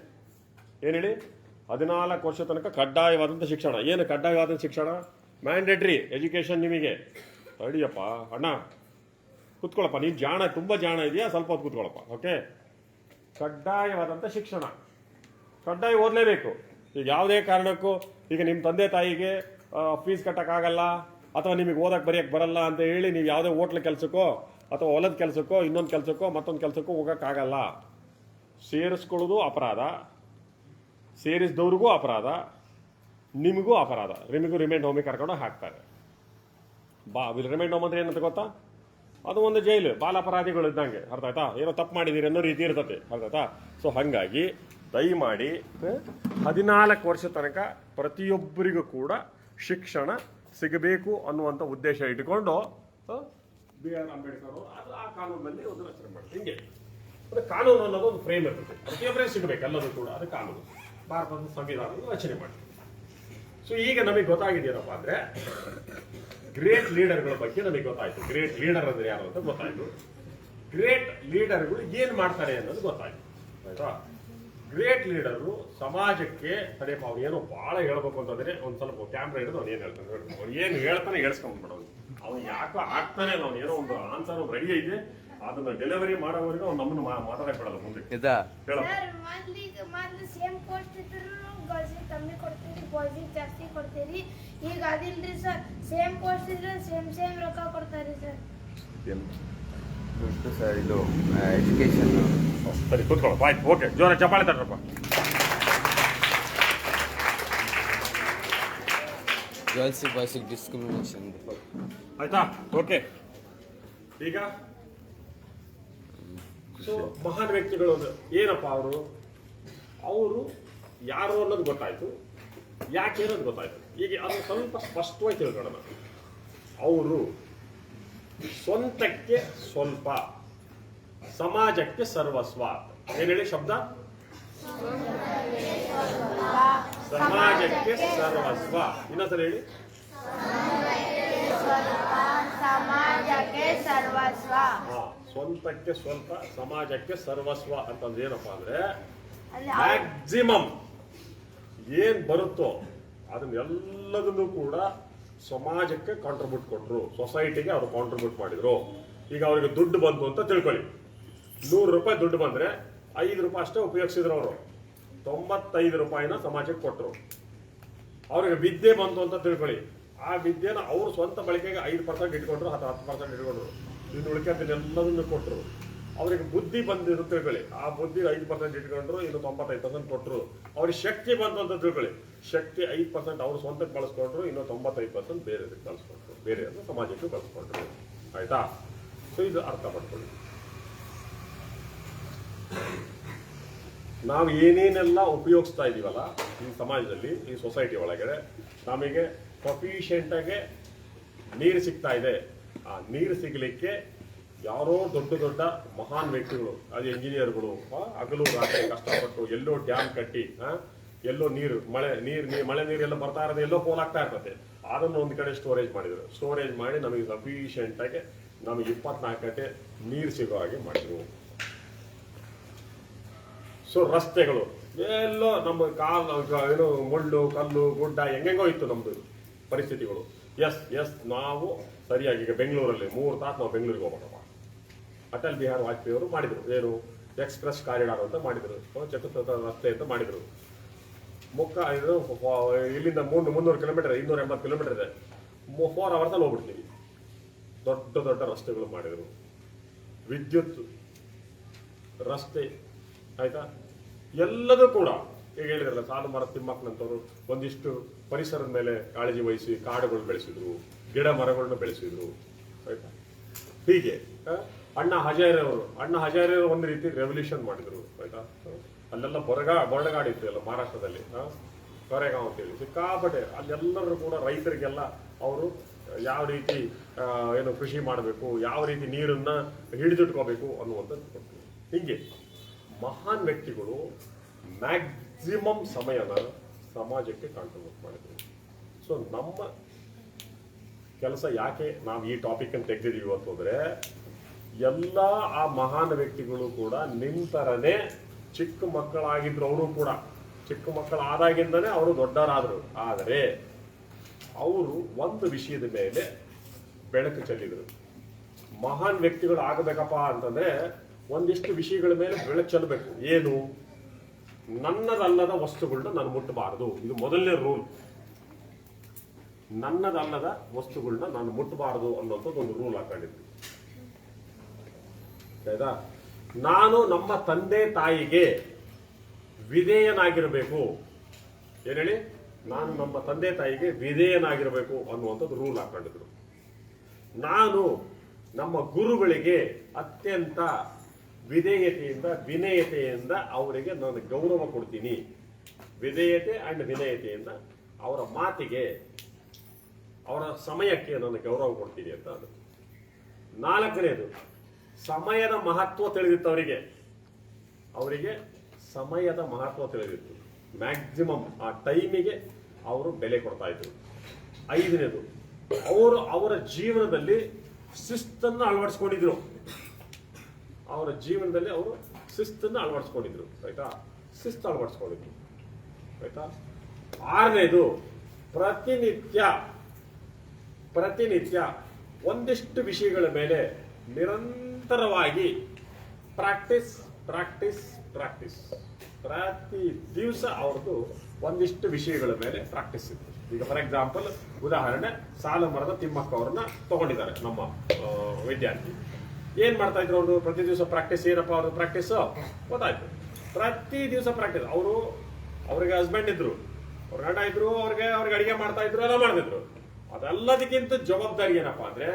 ಏನು ಹೇಳಿ? 14 ವರ್ಷದ ತನಕ ಕಡ್ಡಾಯವಾದಂಥ ಶಿಕ್ಷಣ. ಏನು ಕಡ್ಡಾಯವಾದ ಶಿಕ್ಷಣ? Mandatory education. ನಿಮಗೆ ಅಡಿಯಪ್ಪ ಅಣ್ಣ, ಕೂತ್ಕೊಳ್ಳಪ್ಪ, ನೀನು ತುಂಬ ಜಾಣ ಇದೆಯಾ, ಸ್ವಲ್ಪ ಹೊತ್ತು ಕೂತ್ಕೊಳ್ಳಪ್ಪ. ಓಕೆ, ಕಡ್ಡಾಯವಾದಂಥ ಶಿಕ್ಷಣ, ಕಡ್ಡಾಯ ಓದಲೇಬೇಕು. ಈಗ ಯಾವುದೇ ಕಾರಣಕ್ಕೂ ಈಗ ನಿಮ್ಮ ತಂದೆ ತಾಯಿಗೆ ಫೀಸ್ ಕಟ್ಟೋಕ್ಕಾಗಲ್ಲ, ಅಥವಾ ನಿಮಗೆ ಓದಕ್ಕೆ ಬರೆಯೋಕ್ಕೆ ಬರಲ್ಲ ಅಂತ ಹೇಳಿ ನೀವು ಯಾವುದೇ ಹೋಟ್ಲ್ ಕೆಲಸಕ್ಕೋ ಅಥವಾ ಹೊಲದ ಕೆಲಸಕ್ಕೋ ಇನ್ನೊಂದು ಕೆಲಸಕ್ಕೋ ಮತ್ತೊಂದು ಕೆಲಸಕ್ಕೋ ಹೋಗೋಕ್ಕಾಗಲ್ಲ. ಸೇರಿಸ್ಕೊಳ್ಳೋದು ಅಪರಾಧ, ಸೇರಿಸಿದವ್ರಿಗೂ ಅಪರಾಧ, ನಿಮಗೂ ಅಪರಾಧ. ನಿಮಗೂ ರಿಮೈಂಡ್ ಹೋಮಿಗೆ ಕರ್ಕೊಂಡು ಹಾಕ್ತಾರೆ. ರಿಮೈಂಡ್ ಹೋಮ್ ಅಂದ್ರೆ ಏನಂತ ಗೊತ್ತಾ? ಅದು ಒಂದು ಜೈಲು, ಬಾಲಾಪರಾಧಿಗಳು ಇದ್ದಂಗೆ. ಅರ್ಥ ಆಯ್ತಾ? ಏನೋ ತಪ್ಪು ಮಾಡಿದ್ದೀರಿ ಅನ್ನೋ ರೀತಿ ಇರ್ತದೆ. ಅರ್ಥ ಆಯ್ತಾ? ಸೊ ಹಾಗಾಗಿ ದಯಮಾಡಿ 14 ವರ್ಷ ತನಕ ಪ್ರತಿಯೊಬ್ಬರಿಗೂ ಕೂಡ ಶಿಕ್ಷಣ ಸಿಗಬೇಕು ಅನ್ನುವಂಥ ಉದ್ದೇಶ ಇಟ್ಕೊಂಡು ಬಿ ಆರ್ ಅಂಬೇಡ್ಕರ್ ಅವರು ಆ ಕಾನೂನಲ್ಲಿ ಒಂದು ರಚನೆ ಮಾಡ್ತಾರೆ. ಹಿಂಗೆ ಕಾನೂನು ಅನ್ನೋದು ಒಂದು ಫ್ರೇಮ್ ಇರ್ತದೆ, ಪ್ರತಿಯೊಬ್ಬರೇ ಸಿಗಬೇಕು ಎಲ್ಲರೂ ಕೂಡ. ಅದು ಕಾನೂನು, ಭಾರತದ ಸಂವಿಧಾನದ ರಚನೆ ಮಾಡಿ. ಸೊ ಈಗ ನಮಗೆ ಗೊತ್ತಾಗಿದೆಯಪ್ಪ ಅಂದರೆ ಗ್ರೇಟ್ ಲೀಡರ್ಗಳ ಬಗ್ಗೆ ನಮಗೆ ಗೊತ್ತಾಯಿತು. ಗ್ರೇಟ್ ಲೀಡರ್ ಅಂದರೆ ಯಾರು ಅಂತ ಗೊತ್ತಾಯಿತು. ಗ್ರೇಟ್ ಲೀಡರ್ಗಳು ಏನು ಮಾಡ್ತಾರೆ ಅನ್ನೋದು ಗೊತ್ತಾಯಿತು. ಆಯ್ತಾ? ಗ್ರೇಟ್ ಲೀಡರು ಸಮಾಜಕ್ಕೆ ಸರಿಯಪ್ಪ ಅವ್ನು ಏನೋ ಭಾಳ ಹೇಳ್ಬೇಕು ಅಂತಂದ್ರೆ ಒಂದು ಸ್ವಲ್ಪ ಕ್ಯಾಮ್ರಾ ಹಿಡಿದು ಅವ್ನು ಏನು ಹೇಳ್ತಾನೆ, ಅವ್ನು ಏನು ಹೇಳ್ತಾನೆ ಹೇಳ್ಸ್ಕೊಂಡ್ಬಿಡೋನು. ಅವ್ನು ಯಾಕೋ ಆಗ್ತಾನೆ ಇಲ್ಲ, ಅವ್ನು ಏನೋ ಒಂದು ಆನ್ಸರ್ ರೆಡಿ ಐತೆ, ಅದನ್ನ ಡೆಲಿವರಿ ಮಾಡೋವರೆಗೂ ಅವ್ನು ನಮ್ಮನ್ನು ಮಾತಾಡಕ್ಕೆ ಬಿಡಲ್ಲ ಮುಂದೆ. ಸೇಮ್ ಪೋಸ್ಟ್ ಇದ್ರು ಗರ್ಲ್ಸಿಗೆ ಕಮ್ಮಿ ಕೊಡ್ತೀರಿ, ಬಾಯ್ಸಿಗೆ ಜಾಸ್ತಿ ಕೊಡ್ತೀರಿ. ಈಗ ಅದಿಲ್ರಿ ಸರ್, ಸೇಮ್ ಪೋಸ್ಟ್ ಇದ್ರೆ ಸೇಮ್ ರೊಕ್ಕ ಕೊಡ್ತಾರಿ ಸರ್. ಸರ್ ಇದು ಎಜುಕೇಶನ್. ಸರಿ ಕೂತ್ಕೊಳ್ಳಪ್ಪ, ಆಯ್ತು. ಓಕೆ, ಜೋರ ಚಪ್ಪಾಳೆ ತಟ್ರಪ್ಪ. ಗರ್ಲ್ಸ್ ಬಾಯ್ಸಿಗೆ ಡಿಸ್ಕ್ರಿಮಿನೇಷನ್ ಆಯ್ತಾ? ಓಕೆ, ಈಗ ಸೊ ಮಹಾನ್ ವ್ಯಕ್ತಿಗಳು ಅಂದ್ರೆ ಏನಪ್ಪ ಅವರು ಯಾರು ಅನ್ನೋದು ಗೊತ್ತಾಯ್ತು, ಯಾಕೆ ಅನ್ನೋದು ಗೊತ್ತಾಯ್ತು. ಈಗ ಅದು ಸ್ವಲ್ಪ ಸ್ಪಷ್ಟವಾಗಿ ತಿಳ್ಕೊಳ್ಳೋಣ. ಅವರು ಸ್ವಂತಕ್ಕೆ ಸ್ವಲ್ಪ, ಸಮಾಜಕ್ಕೆ ಸರ್ವಸ್ವ. ಏನ್ ಹೇಳಿ ಶಬ್ದ? ಸಮಾಜಕ್ಕೆ ಸರ್ವಸ್ವ. ಇನ್ನೊಂದ್ಸಲ ಹೇಳಿ. ಸಮಾಜಕ್ಕೆ ಸರ್ವಸ್ವ. ಸ್ವಂತಕ್ಕೆ ಸ್ವಲ್ಪ, ಸಮಾಜಕ್ಕೆ ಸರ್ವಸ್ವ ಅಂತಂದ್ರೆ ಏನಪ್ಪಾ ಅಂದ್ರೆ ಮ್ಯಾಕ್ಸಿಮಮ್ ಏನ್ ಬರುತ್ತೋ ಅದನ್ನೆಲ್ಲದನ್ನು ಕೂಡ ಸಮಾಜಕ್ಕೆ ಕಾಂಟ್ರಿಬ್ಯೂಟ್ ಕೊಟ್ರು, ಸೊಸೈಟಿಗೆ ಅವರು ಕಾಂಟ್ರಿಬ್ಯೂಟ್ ಮಾಡಿದ್ರು. ಈಗ ಅವರಿಗೆ ದುಡ್ಡು ಬಂತು ಅಂತ ತಿಳ್ಕೊಳ್ಳಿ, 100 ರೂಪಾಯಿ ದುಡ್ಡು ಬಂದ್ರೆ 5 ರೂಪಾಯಿ ಅಷ್ಟೇ ಉಪಯೋಗಿಸಿದ್ರು ಅವರು, 95 ರೂಪಾಯಿನ ಸಮಾಜಕ್ಕೆ ಕೊಟ್ಟರು. ಅವ್ರಿಗೆ ವಿದ್ಯೆ ಬಂತು ಅಂತ ತಿಳ್ಕೊಳ್ಳಿ, ಆ ವಿದ್ಯೆನ ಅವರು ಸ್ವಂತ ಬಳಕೆಗೆ 5% ಇಟ್ಕೊಂಡ್ರು, 10% ಇಟ್ಕೊಂಡ್ರು, ಇನ್ನು ಉಳಿಕೆಲ್ಲದನ್ನು ಕೊಟ್ಟರು. ಅವ್ರಿಗೆ ಬುದ್ಧಿ ಬಂದಿರು ತಿಳ್ಕೊಳ್ಳಿ, ಆ ಬುದ್ಧಿ 5% ಇಟ್ಕೊಂಡ್ರು, ಇನ್ನು 95% ಕೊಟ್ಟರು. ಅವ್ರಿಗೆ ಶಕ್ತಿ ಬಂತು ಅಂತ ತಿಳ್ಕೊಳ್ಳಿ, ಶಕ್ತಿ 5% ಅವ್ರು ಸ್ವಂತಕ್ಕೆ ಬಳಸ್ಕೊಂಡ್ರು, ಇನ್ನು 95% ಬೇರೆ ಕಳಿಸ್ಕೊಂಡ್ರು, ಬೇರೆ ಅಂದ್ರೆ ಸಮಾಜಕ್ಕೆ ಕಳಿಸ್ಕೊಂಡ್ರು. ಆಯ್ತಾ? ಸೊ ಇದು ಅರ್ಥ ಮಾಡ್ಕೊಳ್ಳಿ. ನಾವು ಏನೇನೆಲ್ಲ ಉಪಯೋಗಿಸ್ತಾ ಇದೀವಲ್ಲ ಈ ಸಮಾಜದಲ್ಲಿ, ಈ ಸೊಸೈಟಿ ಒಳಗಡೆ, ನಮಗೆ ಸಫಿಷಿಯೆಂಟಾಗಿ ನೀರು ಸಿಗ್ತಾ ಇದೆ. ಆ ನೀರು ಸಿಗಲಿಕ್ಕೆ ಯಾರೋ ದೊಡ್ಡ ದೊಡ್ಡ ಮಹಾನ್ ವ್ಯಕ್ತಿಗಳು, ಅದು ಇಂಜಿನಿಯರ್ಗಳು ಹಗಲು ರಾತ್ರಿ ಕಷ್ಟಪಟ್ಟು ಎಲ್ಲೋ ಡ್ಯಾಮ್ ಕಟ್ಟಿ, ಎಲ್ಲೋ ಮಳೆ ನೀರು ಎಲ್ಲ ಬರ್ತಾ ಇರೋದು, ಎಲ್ಲೋ ಪೋಲಾಗ್ತಾ ಇರ್ತದೆ, ಅದನ್ನು ಒಂದು ಕಡೆ ಸ್ಟೋರೇಜ್ ಮಾಡಿದ್ರು. ಸ್ಟೋರೇಜ್ ಮಾಡಿ ನಮಗೆ ಸಫಿಷಿಯೆಂಟ್ ಆಗಿ ನಮಗೆ 24 ಗಂಟೆ ನೀರು ಸಿಗೋ ಹಾಗೆ ಮಾಡಿದ್ರು. ಸೊ ರಸ್ತೆಗಳು ಎಲ್ಲೋ ನಮ್ಮ ಏನು ಮುಳ್ಳು ಕಲ್ಲು ಗುಡ್ಡ ಹೆಂಗೆಂಗೋ ಇತ್ತು ನಮ್ದು ಪರಿಸ್ಥಿತಿಗಳು. ಎಸ್ ನಾವು ಸರಿಯಾಗಿ ಈಗ ಬೆಂಗಳೂರಲ್ಲಿ 3 ತಾಸು ನಾವು ಬೆಂಗಳೂರಿಗೆ ಹೋಗ್ಬೇಕಪ್ಪ. ಅಟಲ್ ಬಿಹಾರಿ ವಾಜಪೇಯಿ ಅವರು ಮಾಡಿದ್ರು, ಏನು ಎಕ್ಸ್ಪ್ರೆಸ್ ಕಾರಿಡಾರ್ ಅಂತ ಮಾಡಿದ್ರು, ಚತುರ್ಥ ರಸ್ತೆ ಅಂತ ಮಾಡಿದ್ರು. ಇಲ್ಲಿಂದ 300 ಕಿಲೋಮೀಟರ್ 280 ಕಿಲೋಮೀಟರ್ ಇದೆ, 4 ಅವರ್ಸಲ್ಲಿ ಹೋಗ್ಬಿಡ್ತೀವಿ. ದೊಡ್ಡ ದೊಡ್ಡ ರಸ್ತೆಗಳು ಮಾಡಿದ್ರು, ವಿದ್ಯುತ್ ರಸ್ತೆ, ಆಯ್ತಾ? ಎಲ್ಲದೂ ಕೂಡ ಈಗ ಹೇಳಿದ್ರಲ್ಲ, ಸಾಲು ಮರ ತಿಮ್ಮಕ್ಕನಂತವರು ಒಂದಿಷ್ಟು ಪರಿಸರದ ಮೇಲೆ ಕಾಳಜಿ ವಹಿಸಿ ಕಾಡುಗಳು ಬೆಳೆಸಿದ್ರು, ಗಿಡ ಮರಗಳನ್ನ ಬೆಳೆಸಿದ್ರು. ಆಯ್ತಾ? ಹೀಗೆ ಅಣ್ಣಾ ಹಜಾರೆ ಒಂದು ರೀತಿ ರೆವಲ್ಯೂಷನ್ ಮಾಡಿದ್ರು. ಆಯ್ತಾ? ಅಲ್ಲೆಲ್ಲ ಬೊರಗಾಡಿತ್ತು ಎಲ್ಲ ಮಹಾರಾಷ್ಟ್ರದಲ್ಲಿ, ಕೊರೆಗಾಂವ್ ಅಂತೇಳಿ ಸಿಕ್ಕಾಪಟ್ಟೆ. ಅಲ್ಲೆಲ್ಲರೂ ಕೂಡ ರೈತರಿಗೆಲ್ಲ ಅವರು ಯಾವ ರೀತಿ ಏನು ಕೃಷಿ ಮಾಡಬೇಕು, ಯಾವ ರೀತಿ ನೀರನ್ನ ಹಿಡಿದಿಟ್ಕೋಬೇಕು ಅನ್ನುವಂಥದ್ದು ಕೊಡ್ತೀವಿ. ಹೀಗೆ ಮಹಾನ್ ವ್ಯಕ್ತಿಗಳು ಮ್ಯಾಕ್ಸಿಮಮ್ ಸಮಯನ ಸಮಾಜಕ್ಕೆ ಕಾಂಟ್ರಿಬ್ಯೂಟ್ ಮಾಡಿದ್ರು. ಸೊ ನಮ್ಮ ಕೆಲಸ ಯಾಕೆ ನಾವು ಈ ಟಾಪಿಕ್ ಅನ್ನು ತೆಗೆದಿದ್ದೀವಿ ಅಂತಂದ್ರೆ, ಎಲ್ಲ ಆ ಮಹಾನ್ ವ್ಯಕ್ತಿಗಳು ಕೂಡ ನಿಂತರನೇ ಚಿಕ್ಕ ಮಕ್ಕಳಾಗಿದ್ರು. ಅವರು ಕೂಡ ಚಿಕ್ಕ ಮಕ್ಕಳಾದಾಗಿಂದನೇ ಅವರು ದೊಡ್ಡರಾದರು. ಆದರೆ ಅವರು ಒಂದು ವಿಷಯದ ಮೇಲೆ ಬೆಳಕು ಚೆಲ್ಲಿದ್ರು. ಮಹಾನ್ ವ್ಯಕ್ತಿಗಳು ಆಗಬೇಕಪ್ಪ ಅಂತಂದ್ರೆ ಒಂದಿಷ್ಟು ವಿಷಯಗಳ ಮೇಲೆ ಬೆಳಕು ಚೆಲ್ಲಬೇಕು. ಏನು? ನನ್ನದಲ್ಲದ ವಸ್ತುಗಳನ್ನ ನಾನು ಮುಟ್ಟಬಾರದು. ಇದು ಮೊದಲನೇ ರೂಲ್. ನನ್ನದಲ್ಲದ ವಸ್ತುಗಳನ್ನ ನಾನು ಮುಟ್ಟಬಾರದು ಅನ್ನೋಂಥದ್ದು ಒಂದು ರೂಲ್ ಹಾಕೊಂಡಿದ್ವಿ. ಆಯ್ತಾ? ನಾನು ನಮ್ಮ ತಂದೆ ತಾಯಿಗೆ ವಿಧೇಯನಾಗಿರಬೇಕು. ಏನ್ ಹೇಳಿ? ನಾನು ನಮ್ಮ ತಂದೆ ತಾಯಿಗೆ ವಿಧೇಯನಾಗಿರಬೇಕು ಅನ್ನುವಂಥದ್ದು ರೂಲ್ ಹಾಕೊಂಡಿದ್ರು. ನಾನು ನಮ್ಮ ಗುರುಗಳಿಗೆ ಅತ್ಯಂತ ವಿಧೇಯತೆಯಿಂದ ವಿನಯತೆಯಿಂದ ಅವರಿಗೆ ನಾನು ಗೌರವ ಕೊಡ್ತೀನಿ. ವಿಧೇಯತೆ ಅಂಡ್ ವಿನಯತೆಯಿಂದ ಅವರ ಮಾತಿಗೆ, ಅವರ ಸಮಯಕ್ಕೆ ನಾನು ಗೌರವ ಕೊಡ್ತೀನಿ ಅಂತ. ಅದು 4ನೇದು, ಸಮಯದ ಮಹತ್ವ ತಿಳಿದಿತ್ತು ಅವರಿಗೆ ಸಮಯದ ಮಹತ್ವ ತಿಳಿದಿತ್ತು. ಮ್ಯಾಕ್ಸಿಮಮ್ ಆ ಟೈಮಿಗೆ ಅವರು ಬೆಲೆ ಕೊಡ್ತಾ ಇದ್ರು. 5ನೇದು, ಅವರ ಜೀವನದಲ್ಲಿ ಶಿಸ್ತನ್ನು ಅಳವಡಿಸ್ಕೊಂಡಿದ್ರು. ಅವರ ಜೀವನದಲ್ಲಿ ಅವರು ಶಿಸ್ತನ್ನು ಅಳವಡಿಸ್ಕೊಂಡಿದ್ರು. ಆಯ್ತಾ? ಶಿಸ್ತು ಅಳವಡಿಸ್ಕೊಂಡಿದ್ರು. ಆಯ್ತಾ? 6ನೇದು, ಪ್ರತಿನಿತ್ಯ ಒಂದಿಷ್ಟು ವಿಷಯಗಳ ಮೇಲೆ ನಿರಂತರವಾಗಿ ಪ್ರಾಕ್ಟೀಸ್. ಪ್ರತಿ ದಿವಸ ಅವ್ರದ್ದು ಒಂದಿಷ್ಟು ವಿಷಯಗಳ ಮೇಲೆ ಪ್ರಾಕ್ಟೀಸ್ ಇತ್ತು. ಈಗ ಫಾರ್ ಎಕ್ಸಾಂಪಲ್ ಉದಾಹರಣೆ, ಸಾಲು ಮರದ ತಿಮ್ಮಕ್ಕ ಅವ್ರನ್ನ ತಗೊಂಡಿದ್ದಾರೆ ನಮ್ಮ ವಿದ್ಯಾರ್ಥಿ. ಏನ್ ಮಾಡ್ತಾ ಇದ್ರು ಅವರು? ಪ್ರತಿ ದಿವಸ ಪ್ರಾಕ್ಟೀಸ್. ಏನಪ್ಪ ಅವ್ರದ್ದು ಪ್ರಾಕ್ಟೀಸ್ ಗೊತ್ತಾಯ್ತು. ಪ್ರತಿ ದಿವಸ ಪ್ರಾಕ್ಟೀಸ್. ಅವ್ರಿಗೆ ಹಸ್ಬೆಂಡ್ ಇದ್ರು, ಅವ್ರ ಗಂಡ ಇದ್ರು, ಅವ್ರಿಗೆ ಅಡಿಗೆ ಮಾಡ್ತಾ ಇದ್ರು, ಎಲ್ಲ ಮಾಡ್ತಿದ್ರು. ಅದೆಲ್ಲದಕ್ಕಿಂತ ಜವಾಬ್ದಾರಿ ಏನಪ್ಪಾ ಅಂದ್ರೆ,